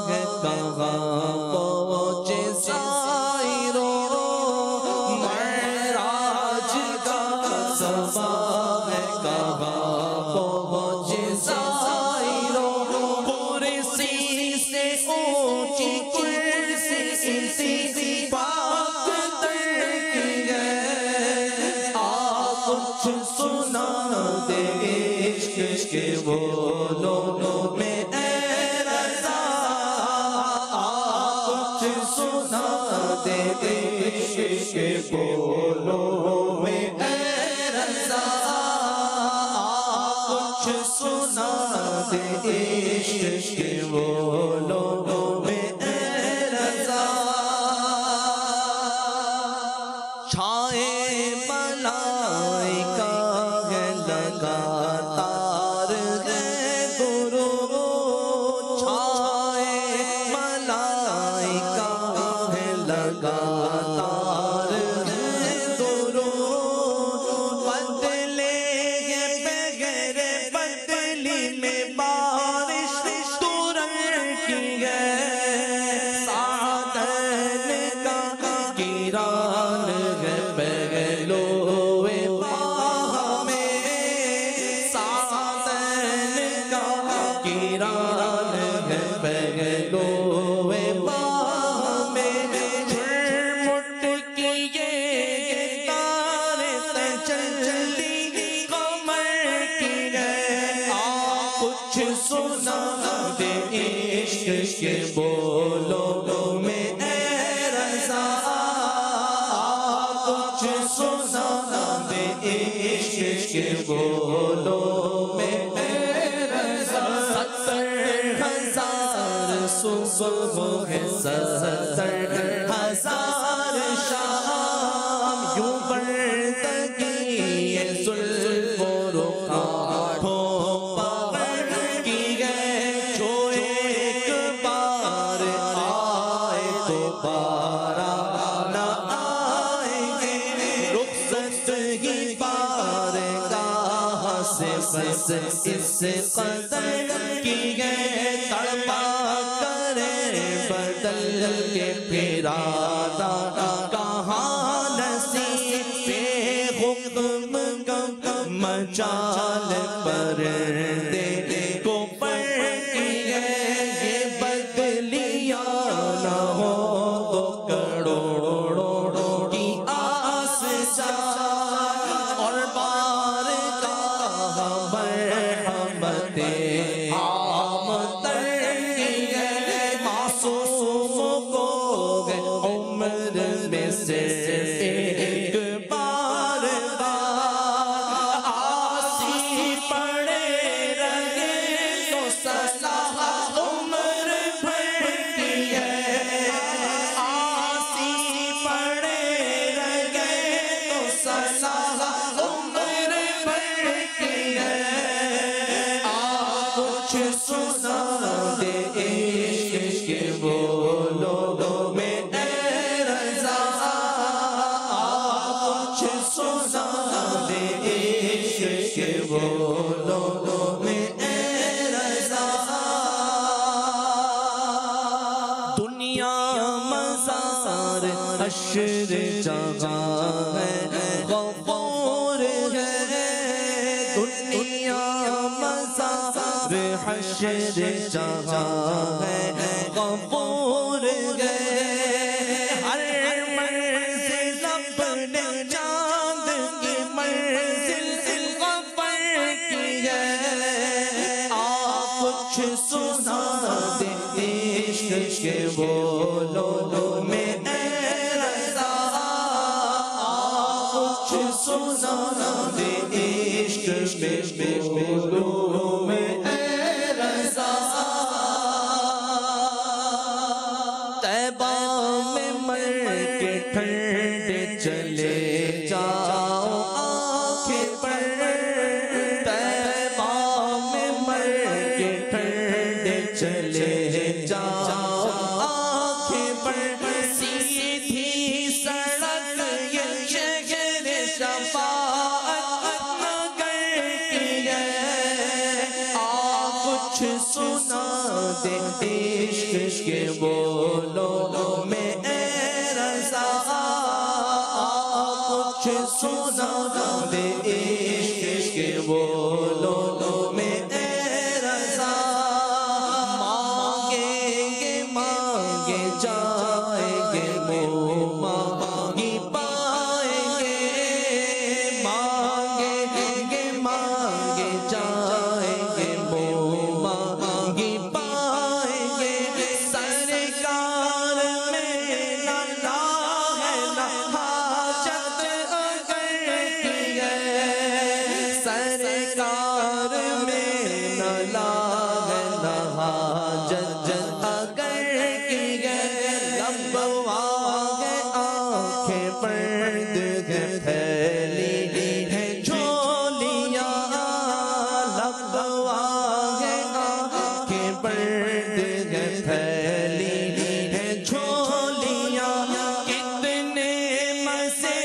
ہے کہاں پہنچے سائروں، سی پاک تر کی ہے، آ کچھ سنا دے عشق کے بولوں میں اے رضا، آ کچھ سنا دے عشق کے بولوں میں اے رضا، آ کچھ سنا دے عشق کے بولوں میں اے رضا، چھائے ملائکہ ہے لگاتار ہے درود، چھائے ملائکہ ہے لگاتار ہے درود، بدلے گے بغیر بدلی میں بارش ترنت کی ہے، سعادت کا گران ہے پہلوئے باہ میں، سعادت کا گران ہے پہلوئے باہ میں، جھرمٹ کی یہ تارے تجلی قمر کی ہے، آ کچھ سنا دے عشق کے بولوں میں اے رضا، آ کچھ سنا دے عشق کے بولوں میں اے رضا، 70,000 صبح ہے 70,000 شام، یوں بردگی زلف و رخاں پر کی ہے، جو ایک بار آئے دوبارہ نہ آئیں گے، رخصت ہی بارگاہ سے بس اس قدر کی ہے، تڑپا کرے بدل کے پھرانا کہاں نصیب پہ حکم مجال پر دے کو پر کی ہے، یہ بدلیاں نہ ہو تو کروڑوں کی آس جائے، اور بارگاہ مرحمت عام تر کی ہے، معصوم کو گئے عمر میں سے ایک بار آسی پڑے رہے تو صلاح عمر بھر کی ہے، آسی پڑے رہے تو صلاح عمر بھر کی ہے، آ کچھ سنا دے عشق کے بولوں میں اے رضا، آ کچھ سنا دے عشق کے بولوں میں اے رضا، دنیا مزار حشر جگہ ہے غفور ہے، دنیا مزار حشر جگہ ہے غفور ہے، ہر منزل اپنے چاند کی منزل غفر کی ہے، آ کچھ سنا دے عشق کے بولوں میں اے رضا، آ کچھ سنا دے عشق کے بولوں میں اے رضا، طیبہ میں مر کے ٹھنڈے چلے جاؤ آنکھیں پر، طیبہ میں مر کے ٹھنڈے چلے جاؤ آنکھیں پر، سیدھی سڑک یہ شہر شفاعت نگر کی ہے، آ کچھ سنا دے عشق کے بولوں میں اے رضا، آ کچھ سنا دے عشق کے بولوں میں اے رضا، مانگیں گے جائیں گے ہے لبوا ہے آنکھیں بند ہے پھیلی ہے جھولیاں لبوا ہے آنکھیں بند ہے پھیلی ہے جھولیاں کتنے مزے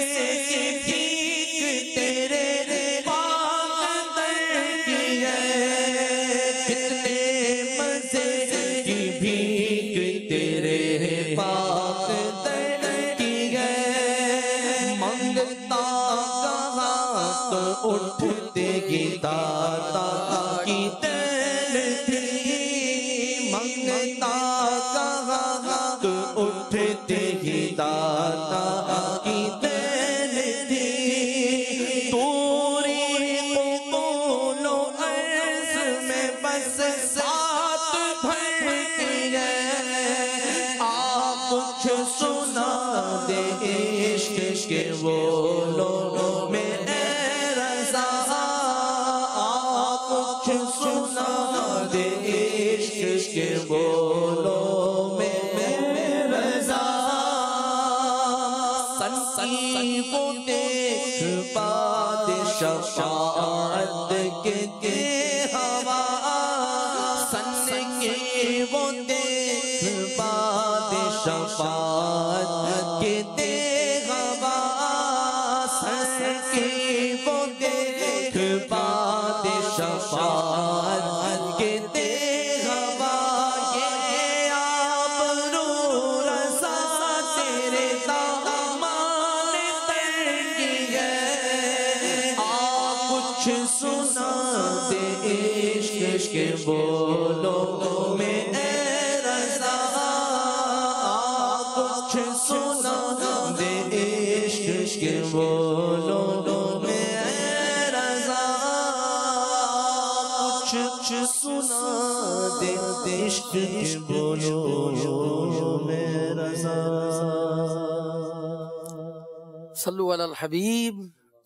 کی بھیک تیرے پاک در کی ہے کتنے مزے کی بھیک تیرے پاک در کی ہے منگتا کہاں تو اٹھتے ہی داتا کی دل تھی منگتا کہاں تو اٹھتے ہی داتا کی دل تھی دوری قبول و عرض میں بس ساتھ بھرتی ہے آپ کچھ سنا دے عشق کے بولو میں اے رضا آپ کچھ سنا دے عشق کے بولو میں رضا سنی کو دیکھ باد شفاعت کے ہوا سن کے وہ دیکھ باد شفاعت کے ہوا سن کے وہ دیکھ باد شفاعت کے ہوا یہ آبرو رضا تیرے دامان تر کی ہے آپ کچھ سنا دے عشق کے بولو میں اے رضا آپ کچھ سنا دے عشق کے بولو میں اے رضا کچھ سنا دے عشق کے بولو میں رضا صلو علی الحبیب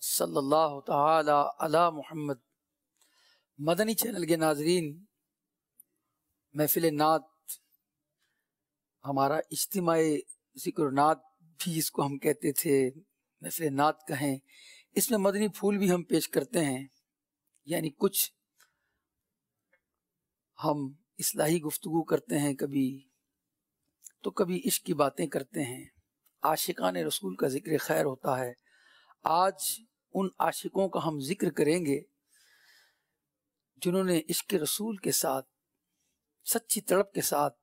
صلی اللہ تعالی علی محمد۔ مدنی چینل کے ناظرین، محفل نعت ہمارا اجتماع ذکر و نعت بھی اس کو ہم کہتے تھے، محفل نعت کہیں، اس میں مدنی پھول بھی ہم پیش کرتے ہیں، یعنی کچھ ہم اصلاحی گفتگو کرتے ہیں، کبھی تو کبھی عشق کی باتیں کرتے ہیں، عاشقان رسول کا ذکر خیر ہوتا ہے۔ آج ان عاشقوں کا ہم ذکر کریں گے جنہوں نے عشق رسول کے ساتھ سچی تڑپ کے ساتھ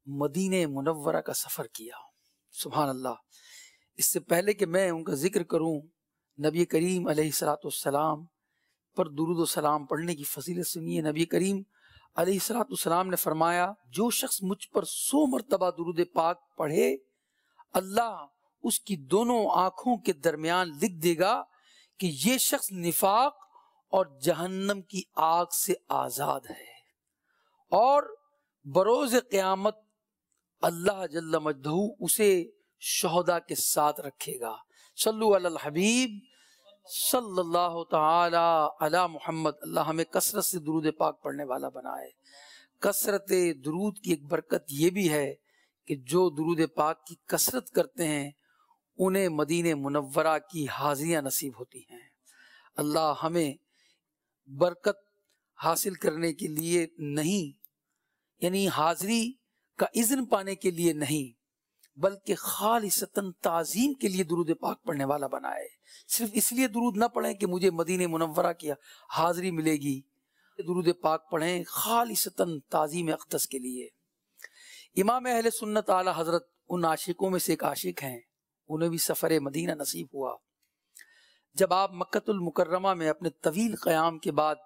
مدینہ منورہ کا سفر کیا۔ سبحان اللہ۔ اس سے پہلے کہ میں ان کا ذکر کروں، نبی کریم علیہ السلام پر درود و سلام پڑھنے کی فضیلت سنیے۔ نبی کریم علیہ السلام نے فرمایا، جو شخص مجھ پر 100 مرتبہ درود پاک پڑھے، اللہ اس کی دونوں آنکھوں کے درمیان لکھ دے گا کہ یہ شخص نفاق اور جہنم کی آگ سے آزاد ہے، اور بروز قیامت اللہ جل مجدہ اسے شہداء کے ساتھ رکھے گا۔ صلو علی الحبیب صلی اللہ تعالی علی محمد۔ اللہ ہمیں کثرت سے درود پاک پڑھنے والا بنائے۔ کثرت درود کی ایک برکت یہ بھی ہے کہ جو درود پاک کی کثرت کرتے ہیں انہیں مدینہ منورہ کی حاضریاں نصیب ہوتی ہیں۔ اللہ ہمیں برکت حاصل کرنے کے لیے نہیں، یعنی حاضری کا اذن پانے کے لیے نہیں، بلکہ خالصتاً تعظیم کے لیے درود پاک پڑھنے والا بنائے۔ صرف اس لیے درود نہ پڑھیں کہ مجھے مدینہ منورہ کی حاضری ملے گی، درود پاک پڑھیں خالصتاً تعظیم اقدس کے لیے۔ امام اہل سنت اعلی حضرت ان عاشقوں میں سے ایک عاشق ہیں، انہیں بھی سفر مدینہ نصیب ہوا۔ جب آپ مکۃ المکرمہ میں اپنے طویل قیام کے بعد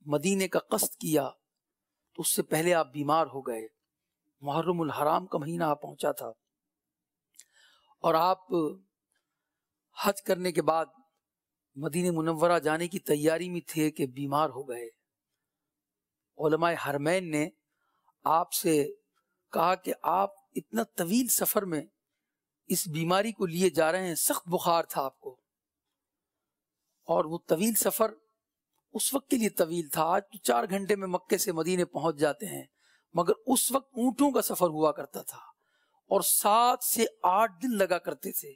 مدینے کا قصد کیا تو اس سے پہلے آپ بیمار ہو گئے۔ محرم الحرام کا مہینہ آپ پہنچا تھا، اور آپ حج کرنے کے بعد مدینہ منورہ جانے کی تیاری میں تھے کہ بیمار ہو گئے۔ علماء حرمین نے آپ سے کہا کہ آپ اتنا طویل سفر میں اس بیماری کو لیے جا رہے ہیں، سخت بخار تھا آپ کو، اور وہ طویل سفر اس وقت کے لیے طویل تھا۔ آج تو 4 گھنٹے میں مکے سے مدینے پہنچ جاتے ہیں، مگر اس وقت اونٹوں کا سفر ہوا کرتا تھا اور 7 سے 8 دن لگا کرتے تھے،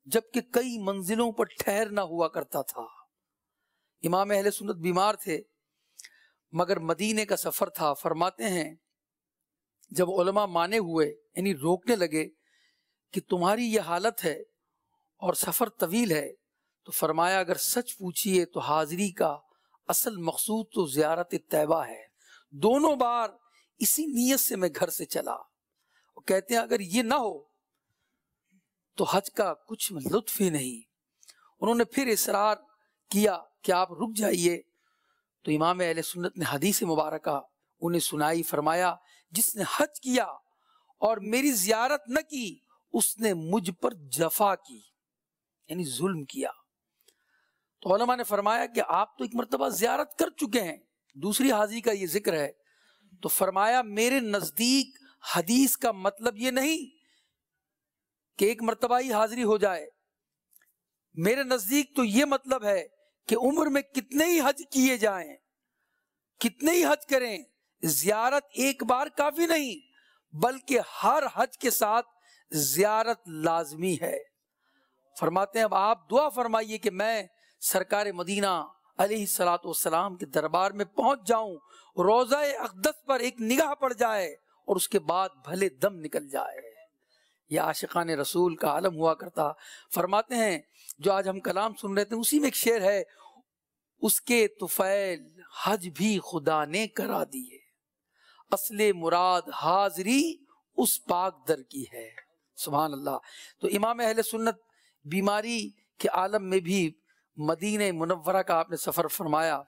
جبکہ کئی منزلوں پر ٹھہرنا ہوا کرتا تھا۔ امام اہل سنت بیمار تھے مگر مدینے کا سفر تھا۔ فرماتے ہیں جب علماء مانے ہوئے یعنی روکنے لگے کہ تمہاری یہ حالت ہے اور سفر طویل ہے، تو فرمایا اگر سچ پوچھئے تو حاضری کا اصل مقصود تو زیارت طیبہ ہے۔ دونوں بار اسی نیت سے میں گھر سے چلا۔ وہ کہتے ہیں اگر یہ نہ ہو تو حج کا کچھ لطف ہی نہیں۔ انہوں نے پھر اصرار کیا کہ آپ رک جائیے، تو امام اہل سنت نے حدیث مبارکہ انہیں سنائی۔ فرمایا جس نے حج کیا اور میری زیارت نہ کی اس نے مجھ پر جفا کی، یعنی ظلم کیا۔ تو علماء نے فرمایا کہ آپ تو ایک مرتبہ زیارت کر چکے ہیں، دوسری حاضری کا یہ ذکر ہے۔ تو فرمایا میرے نزدیک حدیث کا مطلب یہ نہیں کہ ایک مرتبہ ہی حاضری ہو جائے، میرے نزدیک تو یہ مطلب ہے کہ عمر میں کتنے ہی حج کیے جائیں، کتنے ہی حج کریں، زیارت ایک بار کافی نہیں بلکہ ہر حج کے ساتھ زیارت لازمی ہے۔ فرماتے ہیں اب آپ دعا فرمائیے کہ میں سرکار مدینہ علیہ الصلوۃ والسلام کے دربار میں پہنچ جاؤں، روضہ اقدس پر ایک نگاہ پڑ جائے اور اس کے بعد بھلے دم نکل جائے۔ یہ عاشقان رسول کا عالم ہوا کرتا۔ فرماتے ہیں جو آج ہم کلام سن رہے تھے اسی میں ایک شعر ہے، اس کے طفیل حج بھی خدا نے کرا دیے، اصل مراد حاضری اس پاک در کی ہے۔ سبحان اللہ۔ تو امام اہل سنت بیماری کے عالم میں بھی مدینہ منورہ کا آپ نے سفر فرمایا۔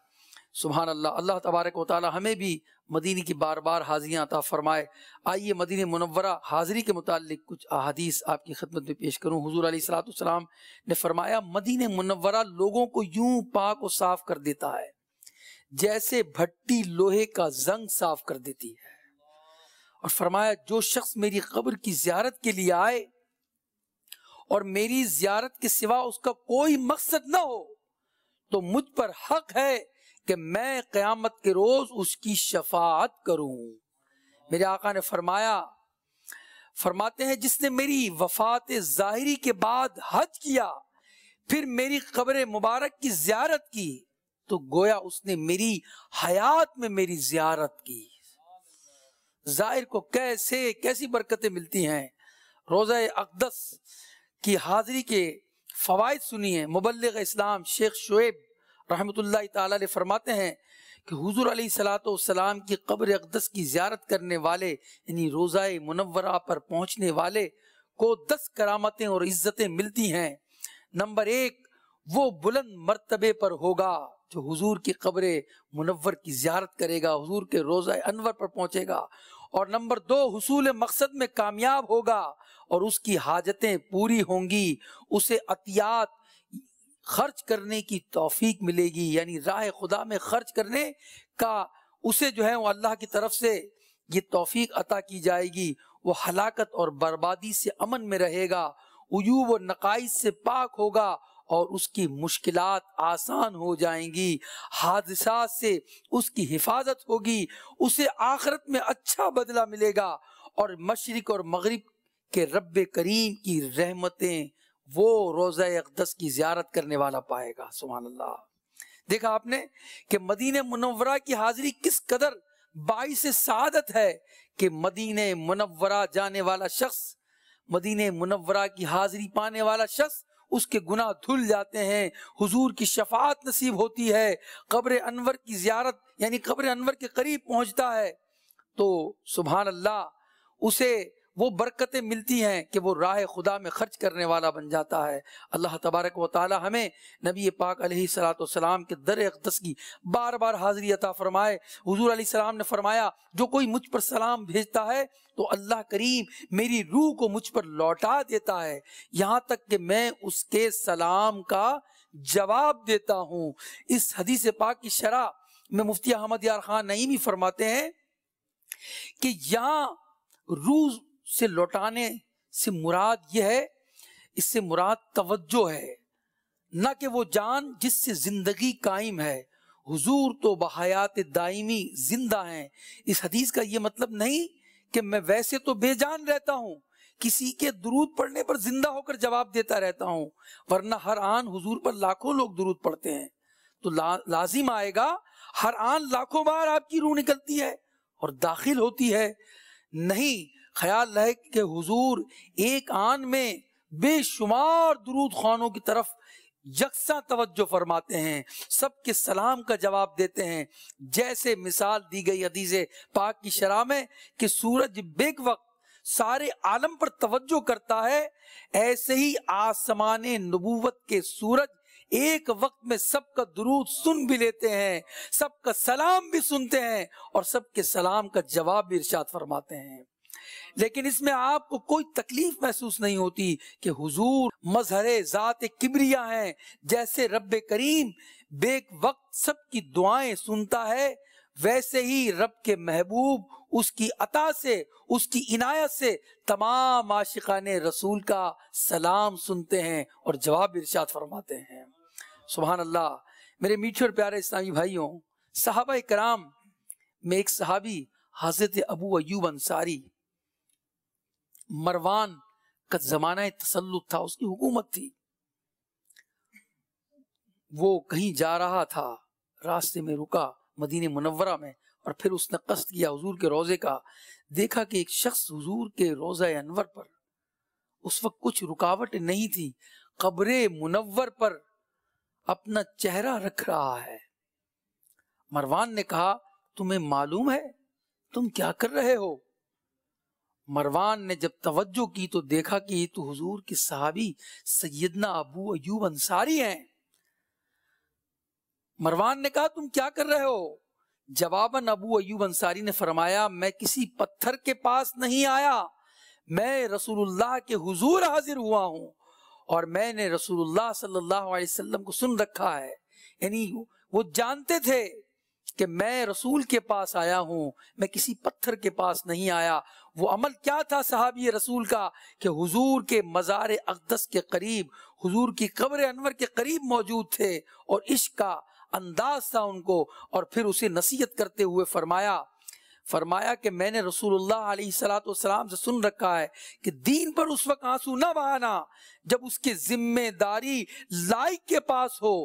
سبحان اللہ۔ اللہ تبارک و تعالی ہمیں بھی مدینے کی بار بار حاضریاں عطا فرمائے۔ آئیے مدینہ منورہ حاضری کے متعلق کچھ احادیث آپ کی خدمت میں پیش کروں۔ حضور علیہ الصلوۃ والسلام نے فرمایا مدینہ منورہ لوگوں کو یوں پاک و صاف کر دیتا ہے جیسے بھٹی لوہے کا زنگ صاف کر دیتی ہے۔ اور فرمایا جو شخص میری قبر کی زیارت کے لیے آئے اور میری زیارت کے سوا اس کا کوئی مقصد نہ ہو تو مجھ پر حق ہے کہ میں قیامت کے روز اس کی شفاعت کروں۔ میرے آقا نے فرماتے ہیں جس نے میری وفات ظاہری کے بعد حج کیا پھر میری قبر مبارک کی زیارت کی تو گویا اس نے میری حیات میں میری زیارت کی۔ ظاہر کو کیسی برکتیں ملتی ہیں۔ روضہ اقدس کی حاضری کے فوائد سنیے۔ مبلغ اسلام شیخ شعیب رحمۃ اللہ تعالی علیہ فرماتے ہیں کہ حضور علیہ الصلوۃ والسلام کی قبر اقدس کی زیارت کرنے والے یعنی روضہ منورہ پر پہنچنے والے کو 10 کرامتیں اور عزتیں ملتی ہیں۔ نمبر 1 وہ بلند مرتبے پر ہوگا جو حضور کی قبر منور کی زیارت کرے گا، حضور کے روضہ انور پر پہنچے گا۔ اور نمبر 2 حصول مقصد میں کامیاب ہوگا اور اس کی حاجتیں پوری ہوں گی، اسے عطیات خرچ کرنے کی توفیق ملے گی، یعنی راہ خدا میں خرچ کرنے کا اسے جو ہے وہ اللہ کی طرف سے یہ توفیق عطا کی جائے گی۔ وہ ہلاکت اور بربادی سے امن میں رہے گا، عیوب و نقائص سے پاک ہوگا اور اس کی مشکلات آسان ہو جائیں گی، حادثات سے اس کی حفاظت ہوگی، اسے آخرت میں اچھا بدلہ ملے گا اور مشرق اور مغرب کے رب کریم کی رحمتیں وہ روضہ اقدس کی زیارت کرنے والا پائے گا۔ سبحان اللہ۔ دیکھا آپ نے کہ مدینہ منورہ کی حاضری کس قدر باعث سعادت ہے کہ مدینہ منورہ جانے والا شخص، مدینہ منورہ کی حاضری پانے والا شخص، اس کے گناہ دھل جاتے ہیں، حضور کی شفاعت نصیب ہوتی ہے، قبر انور کی زیارت یعنی قبر انور کے قریب پہنچتا ہے تو سبحان اللہ اسے وہ برکتیں ملتی ہیں کہ وہ راہ خدا میں خرچ کرنے والا بن جاتا ہے۔ اللہ تبارک و تعالی ہمیں نبی پاک علیہ الصلوۃ والسلام کے در اقدس کی بار بار حاضری عطا فرمائے۔ حضور علیہ السلام نے فرمایا جو کوئی مجھ پر سلام بھیجتا ہے تو اللہ کریم میری روح کو مجھ پر لوٹا دیتا ہے یہاں تک کہ میں اس کے سلام کا جواب دیتا ہوں۔ اس حدیث پاک کی شرح میں مفتی احمد یار خان نعیمی فرماتے ہیں کہ یہاں روح سے لوٹانے سے مراد یہ ہے، اس سے مراد توجہ ہے، نہ کہ وہ جان جس سے زندگی قائم ہے۔ حضور تو بحیات دائمی زندہ ہیں۔ اس حدیث کا یہ مطلب نہیں کہ میں ویسے تو بے جان رہتا ہوں، کسی کے درود پڑھنے پر زندہ ہو کر جواب دیتا رہتا ہوں، ورنہ ہر آن حضور پر لاکھوں لوگ درود پڑھتے ہیں، تو لازم آئے گا ہر آن لاکھوں بار آپ کی روح نکلتی ہے اور داخل ہوتی ہے۔ نہیں، خیال رہے کہ حضور ایک آن میں بے شمار درود خوانوں کی طرف یکساں توجہ فرماتے ہیں، سب کے سلام کا جواب دیتے ہیں، جیسے مثال دی گئی حدیث پاک کی شرح میں کہ سورج بیک وقت سارے عالم پر توجہ کرتا ہے، ایسے ہی آسمان نبوت کے سورج ایک وقت میں سب کا درود سن بھی لیتے ہیں، سب کا سلام بھی سنتے ہیں اور سب کے سلام کا جواب بھی ارشاد فرماتے ہیں۔ لیکن اس میں آپ کو کوئی تکلیف محسوس نہیں ہوتی کہ حضور مظہر ذات کبریا ہیں، جیسے رب کریم بیک وقت سب کی دعائیں سنتا ہے، ویسے ہی رب کے محبوب اس کی عطا سے، اس کی عنایت سے تمام عاشقان رسول کا سلام سنتے ہیں اور جواب ارشاد فرماتے ہیں۔ سبحان اللہ۔ میرے میٹھے اور پیارے اسلامی بھائیوں، صحابہ کرام میں ایک صحابی حضرت ابو ایوب انصاری، مروان کا زمانہ تسلط تھا، اس کی حکومت تھی، وہ کہیں جا رہا تھا، راستے میں رکا مدینہ منورہ میں، اور پھر اس نے قصد کیا حضور کے روضے کا، دیکھا کہ ایک شخص حضور کے روضہ انور پر، اس وقت کچھ رکاوٹ نہیں تھی، قبر منور پر اپنا چہرہ رکھ رہا ہے۔ مروان نے کہا تمہیں معلوم ہے تم کیا کر رہے ہو؟ مروان نے جب توجہ کی تو دیکھا کہ یہ تو حضور کے صحابی سیدنا ابو ایوب انصاری ہیں۔ مروان نے کہا تم کیا کر رہے ہو؟ جواباً ابو ایوب انصاری نے فرمایا میں کسی پتھر کے پاس نہیں آیا، میں رسول اللہ کے حضور حاضر ہوا ہوں، اور میں نے رسول اللہ صلی اللہ علیہ وسلم کو سن رکھا ہے، یعنی وہ جانتے تھے کہ میں رسول کے پاس آیا ہوں، میں کسی پتھر کے پاس نہیں آیا۔ وہ عمل کیا تھا صحابی رسول کا کہ حضور کے مزار اقدس کے قریب، حضور کی قبر انور کے قریب موجود تھے، اور عشق کا انداز تھا ان کو، اور پھر اسے نصیحت کرتے ہوئے فرمایا کہ میں نے رسول اللہ علیہ السلام سے سن رکھا ہے کہ دین پر اس وقت آنسو نہ بہانا جب اس کے ذمہ داری لائق کے پاس ہو،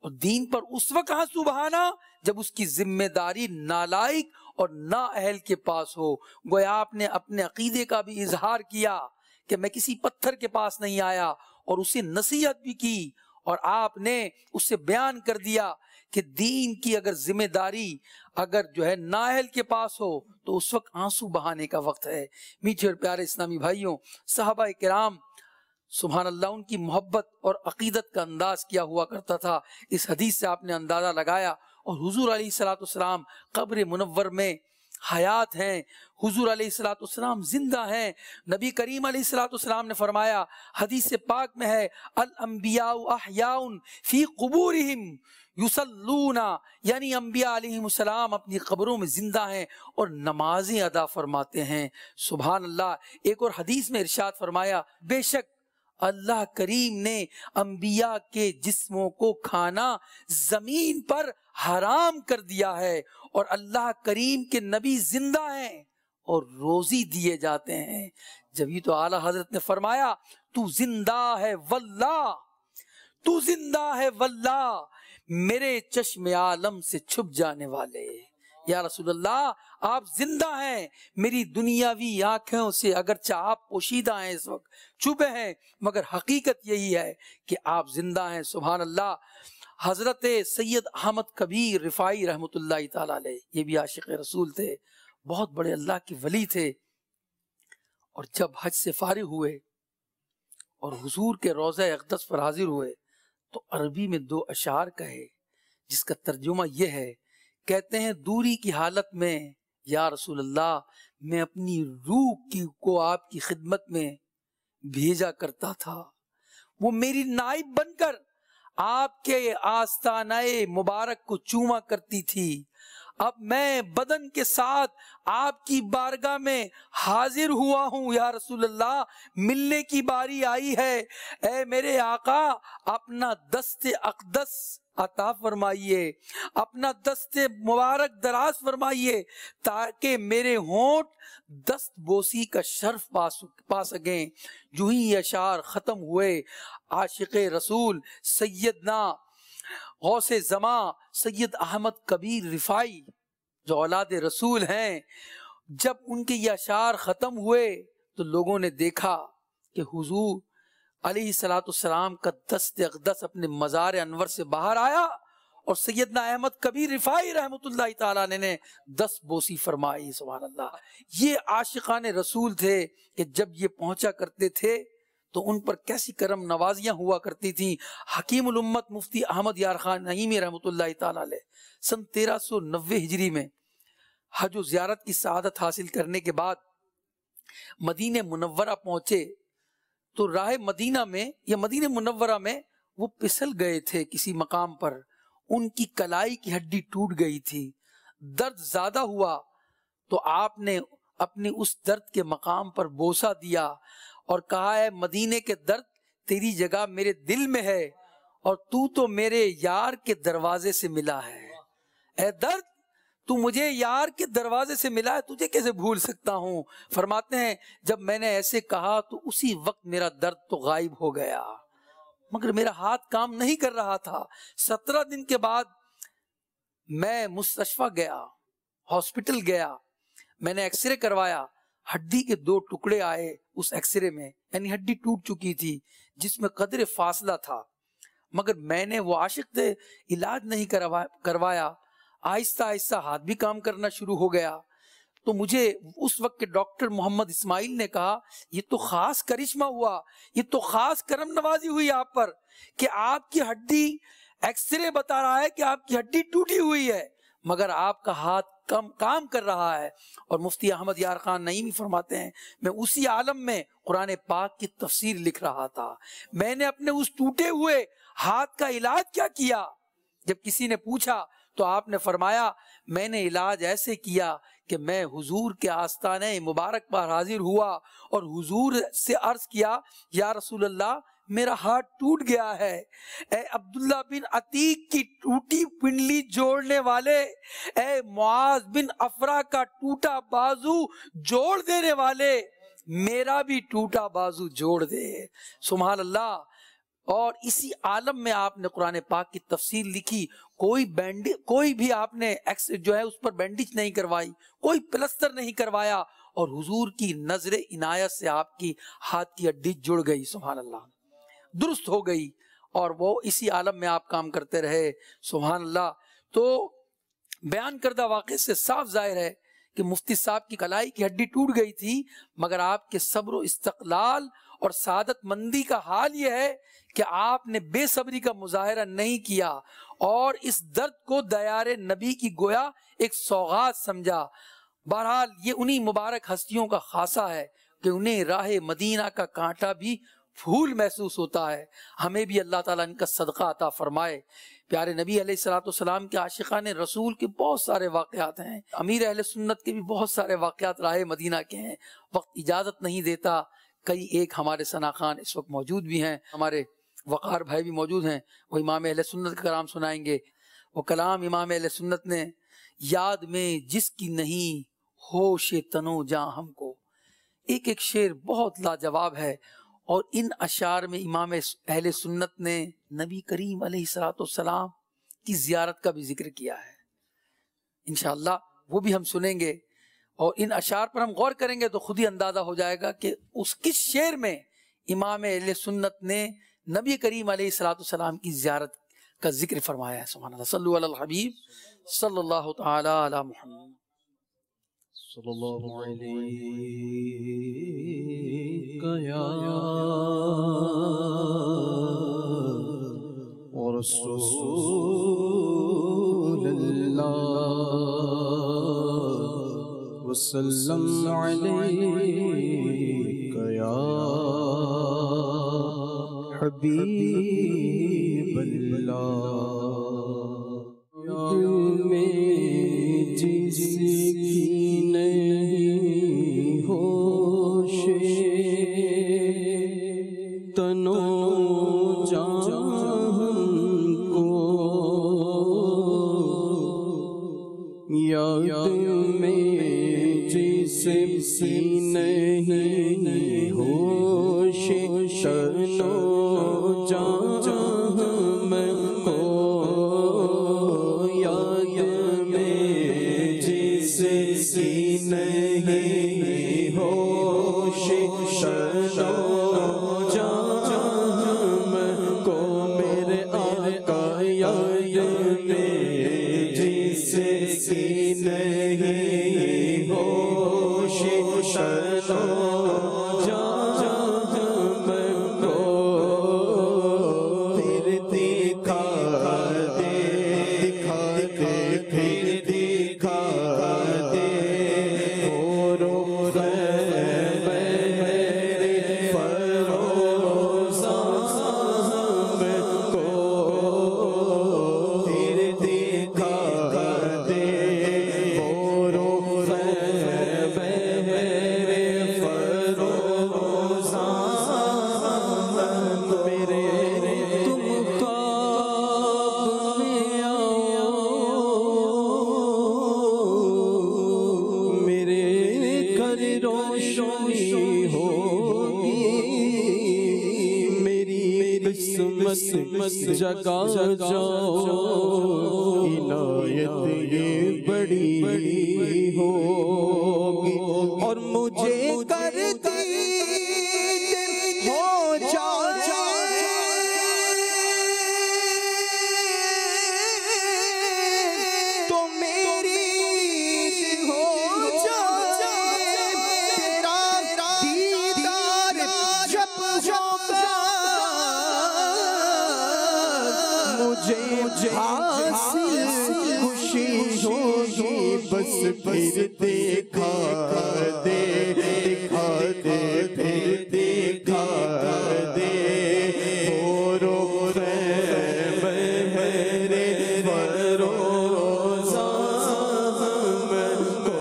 اور دین پر اس وقت آنسو بہانا جب اس کی ذمہ داری نالائق اور نااہل کے پاس ہو۔ گویا آپ نے اپنے عقیدے کا بھی اظہار کیا کہ میں کسی پتھر کے پاس نہیں آیا، اور اسے نصیحت بھی کی، اور آپ نے اسے بیان کر دیا کہ دین کی اگر ذمہ داری اگر جو ہے نااہل کے پاس ہو تو اس وقت آنسو بہانے کا وقت ہے۔ میٹھے اور پیارے اسلامی بھائیوں، صحابہ کرام سبحان اللہ، ان کی محبت اور عقیدت کا انداز کیا ہوا کرتا تھا، اس حدیث سے آپ نے اندازہ لگایا۔ اور حضور علیہ السلام قبر منور میں حیات ہیں، حضور علیہ السلام زندہ ہیں۔ نبی کریم علیہ السلام نے فرمایا، حدیث پاک میں ہے، الانبیاء احیاء فی قبورہم یصلون، یعنی انبیاء علیہ السلام اپنی قبروں میں زندہ ہیں اور نمازیں ادا فرماتے ہیں۔ سبحان اللہ۔ ایک اور حدیث میں ارشاد فرمایا، بے شک اللہ کریم نے انبیاء کے جسموں کو کھانا زمین پر حرام کر دیا ہے، اور اللہ کریم کے نبی زندہ ہیں اور روزی دیے جاتے ہیں۔ جب یہ تو اعلیٰ حضرت نے فرمایا تو زندہ ہے واللہ، تو زندہ ہے واللہ، میرے چشم عالم سے چھپ جانے والے، یا رسول اللہ آپ زندہ ہیں، میری دنیاوی آنکھوں سے اگرچہ آپ پوشیدہ ہیں، اس وقت چھپے ہیں، مگر حقیقت یہی ہے کہ آپ زندہ ہیں۔ سبحان اللہ۔ حضرت سید احمد کبیر رفاعی رحمۃ اللہ تعالی علیہ، یہ بھی عاشق رسول تھے، بہت بڑے اللہ کے ولی تھے، اور جب حج سے فارغ ہوئے اور حضور کے روضہ اقدس پر حاضر ہوئے تو عربی میں 2 اشعار کہے، جس کا ترجمہ یہ ہے، کہتے ہیں دوری کی حالت میں یا رسول اللہ میں اپنی روح کو آپ کی خدمت میں بھیجا کرتا تھا، وہ میری نائب بن کر آپ کے آستانہ مبارک کو چوما کرتی تھی، اب میں بدن کے ساتھ آپ کی بارگاہ میں حاضر ہوا ہوں، یا رسول اللہ ملنے کی باری آئی ہے، اے میرے آقا اپنا دست اقدس عطا فرمائیے، اپنا دست مبارک دراز فرمائیے تاکہ میرے ہونٹ دست بوسی کا شرف پا سکیں۔ جو ہی یہ اشعار ختم ہوئے، عاشق رسول سیدنا غوث زمان سید احمد کبیر رفاعی جو اولاد رسول ہیں، جب ان کے یہ اشعار ختم ہوئے تو لوگوں نے دیکھا کہ حضور علیہ السلام کا دست اقدس اپنے مزار انور سے باہر آیا اور سیدنا احمد کبیر رفاعی رحمۃ اللہ تعالی نے دست بوسی فرمائی۔ سبحان اللہ، یہ عاشقان رسول تھے کہ جب یہ پہنچا کرتے تھے تو ان پر کیسی کرم نوازیاں ہوا کرتی تھیں۔ حکیم الامت مفتی احمد یار خان نعیمی رحمۃ اللہ تعالی علیہ سن 1390 ہجری میں حج و زیارت کی سعادت حاصل کرنے کے بعد مدینہ منورہ پہنچے تو راہ مدینہ میں یا مدینہ منورہ میں وہ پسل گئے تھے کسی مقام پر، ان کی کلائی کی ہڈی ٹوٹ گئی تھی، درد زیادہ ہوا تو آپ نے اپنے اس درد کے مقام پر بوسہ دیا اور کہا ہے مدینے کے درد تیری جگہ میرے دل میں ہے اور تو میرے یار کے دروازے سے ملا ہے۔ اے درد تو مجھے یار کے دروازے سے ملا ہے، تجھے کیسے بھول سکتا ہوں؟ فرماتے ہیں جب میں نے ایسے کہا تو اسی وقت میرا درد تو غائب ہو گیا، مگر میرا ہاتھ کام نہیں کر رہا تھا۔ 17 دن کے بعد میں مستشفیٰ گیا، ہاسپٹل گیا، میں نے ایکس رے کروایا، ہڈی کے 2 ٹکڑے آئے اس ایکس رے میں، یعنی ہڈی ٹوٹ چکی تھی جس میں قدر فاصلہ تھا، مگر میں نے وہ عاشق تھے علاج نہیں کروایا۔ آہستہ آہستہ ہاتھ بھی کام کرنا شروع ہو گیا تو مجھے اس وقت کے ڈاکٹر محمد اسماعیل نے کہا یہ تو خاص کرشمہ ہوا، یہ تو خاص کرم نوازی ہوئی آپ پر کہ آپ کی ہڈی ایکس رے بتا رہا ہے کہ آپ کی ہڈی ٹوٹی ہوئی ہے مگر آپ کا ہاتھ کام کر رہا ہے۔ اور مفتی احمد یار خان نعیمی فرماتے ہیں میں اسی عالم میں قرآن پاک کی تفسیر لکھ رہا تھا، میں نے اپنے اس ٹوٹے ہوئے ہاتھ کا علاج کیا کیا؟ جب کسی نے پوچھا تو آپ نے فرمایا میں نے علاج ایسے کیا کہ میں حضور کے آستانے مبارک پر حاضر ہوا اور حضور سے عرض کیا یا رسول اللہ میرا ہاتھ ٹوٹ گیا ہے، اے عبداللہ بن عتیق کی ٹوٹی پنڈلی جوڑنے والے، اے معاذ بن افرا کا ٹوٹا بازو جوڑ دینے والے، میرا بھی ٹوٹا بازو جوڑ دے۔ سبحان اللہ۔ اور اسی عالم میں آپ نے قرآن پاک کی تفسیر لکھی، کوئی بھی آپ نے جو ہے اس پر بینڈیج نہیں کروائی، کوئی پلستر نہیں کروایا اور حضور کی نظر عنایت سے آپ کی ہاتھ کی ہڈی جڑ گئی، سبحان اللہ، درست ہو گئی اور وہ اسی عالم میں آپ کام کرتے رہے، سبحان اللہ۔ تو بیان کردہ واقعے سے صاف ظاہر ہے کہ مفتی صاحب کی کلائی کی ہڈی ٹوٹ گئی تھی مگر آپ کے صبر و استقلال اور سعادت مندی کا حال یہ ہے کہ آپ نے بے صبری کا مظاہرہ نہیں کیا اور اس درد کو دیار نبی کی گویا ایک سوغات سمجھا۔ بہرحال یہ انہی مبارک ہستیوں کا خاصہ ہے کہ انہیں راہ مدینہ کا کانٹا بھی پھول محسوس ہوتا ہے۔ ہمیں بھی اللہ تعالیٰ ان کا صدقہ عطا فرمائے۔ پیارے نبی علیہ السلام کے عاشقان رسول کے بہت سارے واقعات ہیں، امیر اہل سنت کے بھی بہت سارے واقعات راہ مدینہ کے ہیں، وقت اجازت نہیں دیتا۔ کئی ایک ہمارے ثنا خان اس وقت موجود بھی ہیں، ہمارے وقار بھائی بھی موجود ہیں، وہ امام اہل سنت کا کلام سنائیں گے۔ وہ کلام امام اہل سنت نے یاد میں جس کی نہیں ہوش تنو جاں ہم کو، ایک ایک شعر بہت لاجواب ہے اور ان اشعار میں امام اہل سنت نے نبی کریم علیہ السلام کی زیارت کا بھی ذکر کیا ہے، انشاءاللہ وہ بھی ہم سنیں گے اور ان اشعار پر ہم غور کریں گے تو خود ہی اندازہ ہو جائے گا کہ اس کس شعر میں امام اہل سنت نے نبی کریم علیہ السلام کی زیارت کا ذکر فرمایا ہے۔ سبحان اللہ، صلو علی الحبیب صلی اللہ تعالی علی محمد صلی اللہ علیہ یا رسول اللہ وسلم علیک یا حبیب اللہ، دل میں جس کی نہیں ہوش تنو جان کو شنو جہاں میں کو یاد میں جس کی نہیں ہوش شنو جہاں میں کو میرے آقا یاد میں جس کی نہیں ہوش شنو جگا جاؤ عنایت یہ بڑی ہوگی اور مجھے کر دی ہو جائے تو میری ہو جائے تیرا دیدار جب ہوگا مجھے حاصل خوشی ہوگی بس پھر دیکھا دے دکھا دے پھر دیکھا دے رو میرے بروزہ کو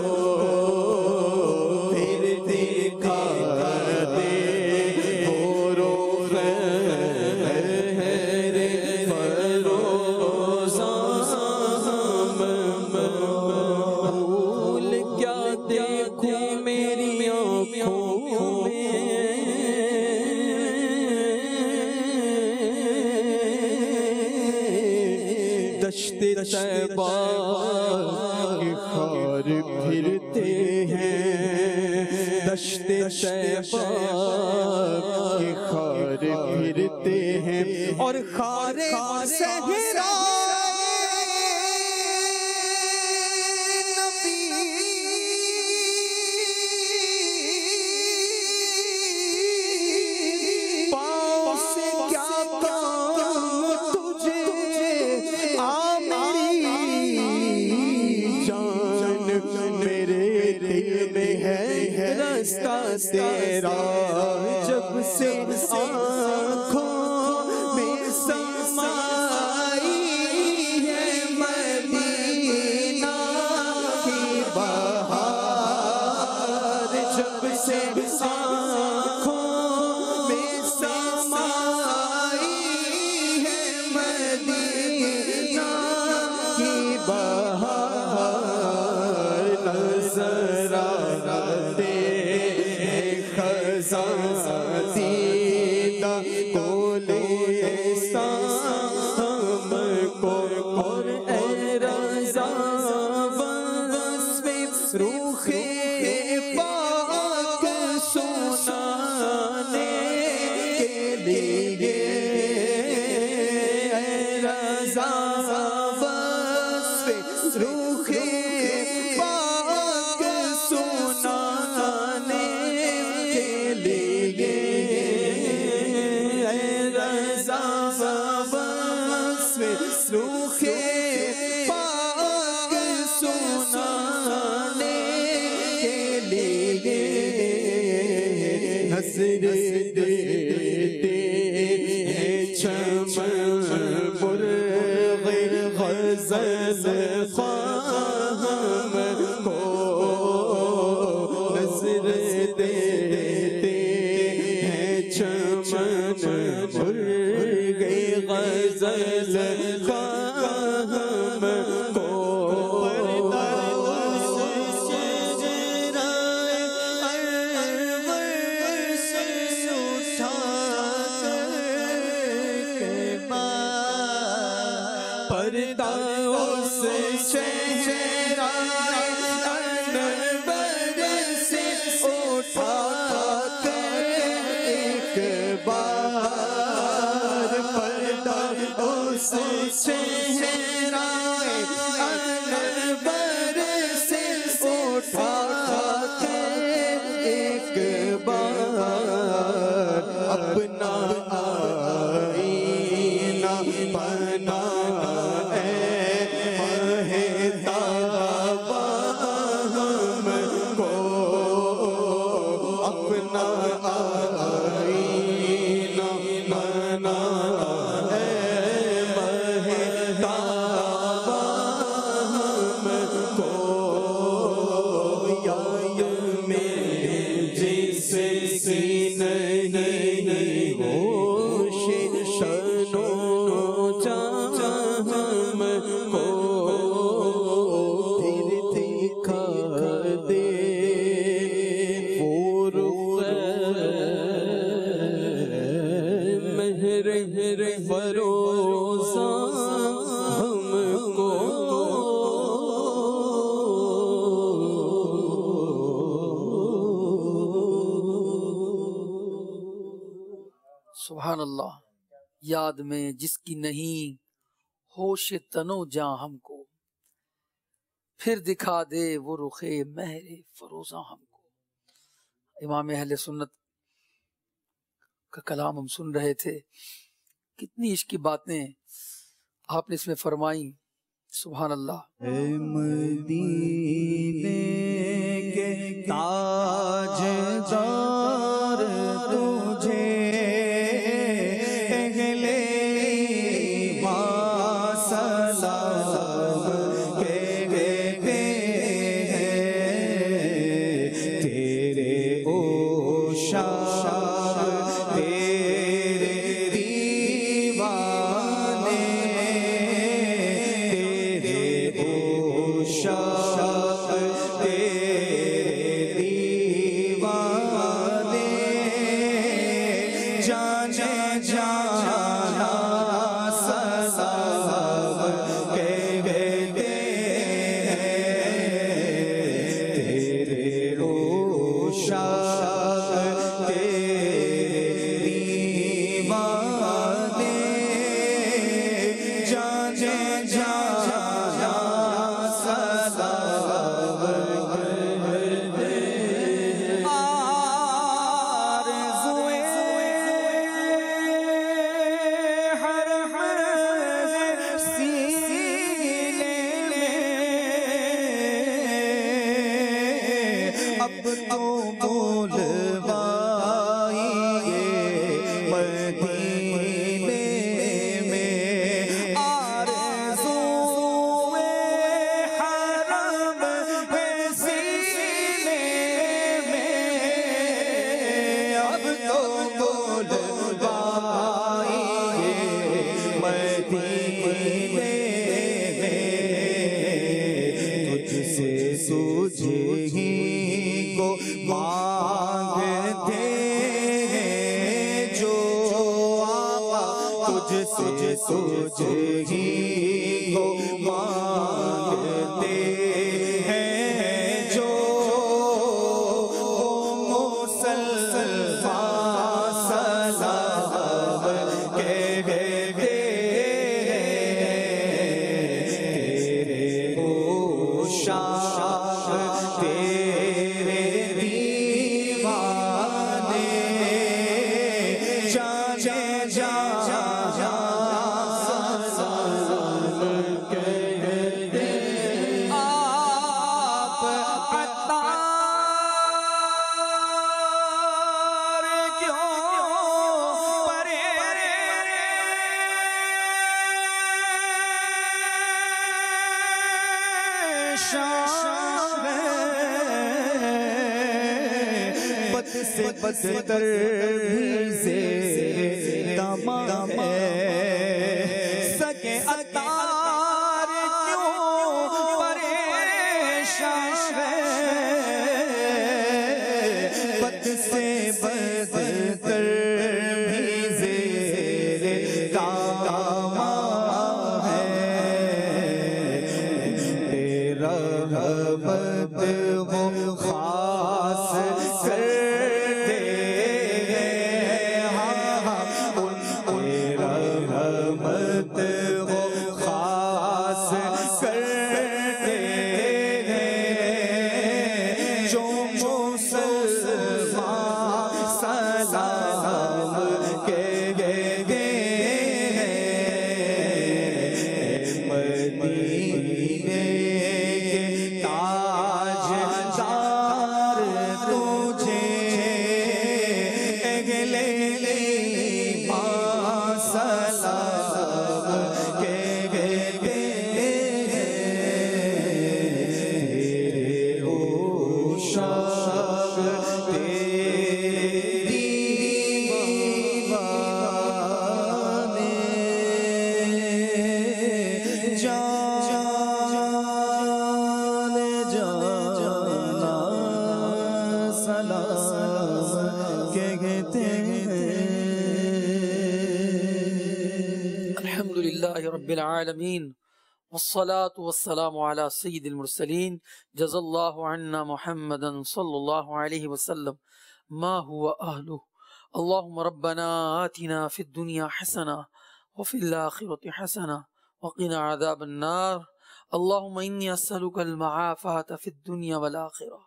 پھر دیکھا دے رو طیبہ کے خار پھرتے ہیں دشت طیبہ کے خار پھرتے ہیں اور خار صحرا تیرا جب سے آنکھوں میں سمائی ہے مدینہ کی بہار جب سے آنکھوں میں سمائی ہے مدینہ کی بہار نظر آتے دیدہ کولیستان کو اور اے رضا وصف روح پاک سنانے کے لیے اے رضا وصف روح پاک سنانے روح پاک سنانے کے لیے نظر دیتے ہیں چمن مرغ غزل خواہم کو نظر دیتے ہیں چمن مرغ غزل خواہم کو شجرائے ارور سے اٹھا پردہ اس چہرائے انور سے اٹھا کے ایک بار، پردہ اس چہرائے انور سے اٹھا کے ایک بار، اپنا آئینہ بنا اے مہتابہ ہم کو، اپنا آئینہ بنا اے مہتابہ ہم کو، یا میں جس کی نہیں ہوش شنو جہاں ہم کو، پھر دکھا دے مہر فروزہ ہم کو، سبحان اللہ۔ یاد میں جس کی نہیں ہوش تنو جاں ہم کو، پھر دکھا دے وہ رخ مہر فروزاں ہم کو۔ امام اہل سنت کا کلام ہم سن رہے تھے، کتنی عشق کی باتیں آپ نے اس میں فرمائی، سبحان اللہ۔ اے مدینے کے تاجدار تجھے اہل ایمان سلام کہتے ہیں، تیرے عشاق تیرے دیوانے، تیرے عشاق تیرے دیوانے، جانے جانا سلام کہتے ہیں، تیرے عشاق تیرے دیوانے، جانے جانا سلام کہتے ہیں۔ آرزوئے ہر سینے میں اب تو بلوائیے مدینے میں، آرزوئے حرم ہے سینے میں، اب تو بلوائیے مدینے میں، تجھ سے سوجھ ہی کو مانگتے ہیں جو آقا، تجھ سے سوجھ ہی کو مانگتے ہیں جو مسلمان سلام کہتے ہیں، تیرے عشاق تیرے دیوانے، جانے جانا سلام کہتے ہیں۔ آپ عطار کیوں پریشان ہیں، بد سے بدتر بھی تمام ہے، سگے عطار کیوں پریشان ہیں، بد سے بدتر بھی تمام ہے، رب العالمین والصلاة والسلام على سید المرسلین جزا اللہ عنا محمدا صلی اللہ علیہ وسلم ما هو اہلہ اللہم ربنا آتنا فی الدنیا حسنہ وفی الآخرة حسنہ وقنا عذاب النار اللہم انی اسألک المعافاة فی الدنیا والآخرہ۔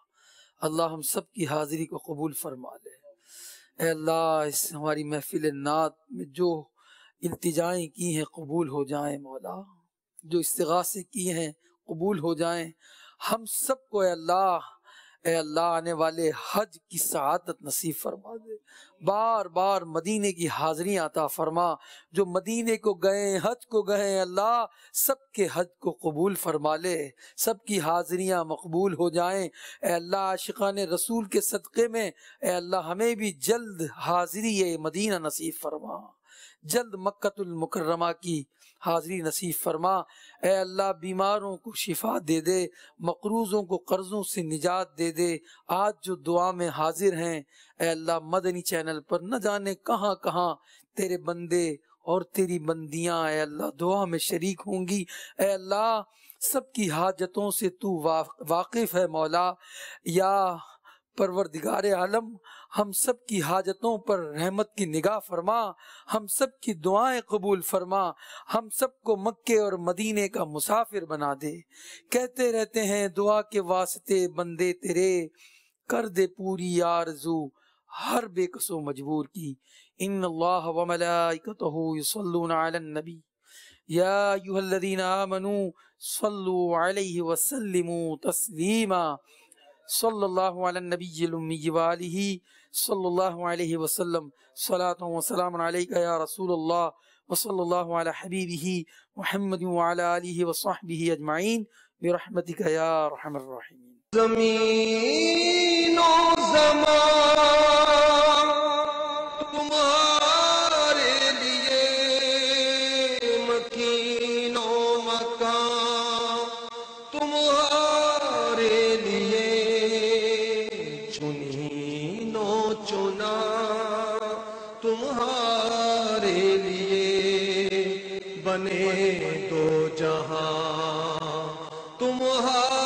اللہ ہم سب کی حاضری کو قبول فرما لے۔ اے اللہ اس ہماری محفل نعت میں جو التجائیں کی ہیں قبول ہو جائیں مولا، جو استغاثے کی ہیں قبول ہو جائیں۔ ہم سب کو اے اللہ آنے والے حج کی سعادت نصیب فرما دے۔ بار بار مدینے کی حاضری عطا فرما۔ جو مدینے کو گئے حج کو گئے اللہ سب کے حج کو قبول فرما لے، سب کی حاضریاں مقبول ہو جائیں۔ اے اللہ عاشقان رسول کے صدقے میں اے اللہ ہمیں بھی جلد حاضری مدینہ نصیب فرما، جلد مکۃ المکرمہ کی حاضری نصیب فرما۔ اے اللہ بیماروں کو شفا دے دے، مقروضوں کو قرضوں سے نجات دے دے۔ آج جو دعا میں حاضر ہیں اے اللہ مدنی چینل پر نہ جانے کہاں کہاں تیرے بندے اور تیری بندیاں اے اللہ دعا میں شریک ہوں گی۔ اے اللہ سب کی حاجتوں سے تو واقف ہے مولا۔ یا پروردگار عالم ہم سب کی حاجتوں پر رحمت کی نگاہ فرما، ہم سب کی دعائیں قبول فرما، ہم سب کو مکے اور مدینے کا مسافر بنا دے۔ کہتے رہتے ہیں دعا کے واسطے بندے تیرے، کر دے پوری آرزو ہر بے کس و مجبور کی۔ ان اللہ و ملائکتہ یصلون علی النبی یا ایھا الذین آمنوا صلوا علیہ وسلموا تسلیما۔ صلی اللہ علی النبی الامی وآلہ صلی اللہ علیہ وسلم۔ صلاۃ و سلام علیک یا رسول اللہ وصلی اللہ علی حبیبہ محمد وعلی آلہ وصحبہ اجمعین برحمتک یا ارحم الراحمین۔ زمین و زمان تمہارے لیے، مکین و مکان تمہارے لیے، چنین و چنا تمہارے لیے، بنے دو جہاں تمہارے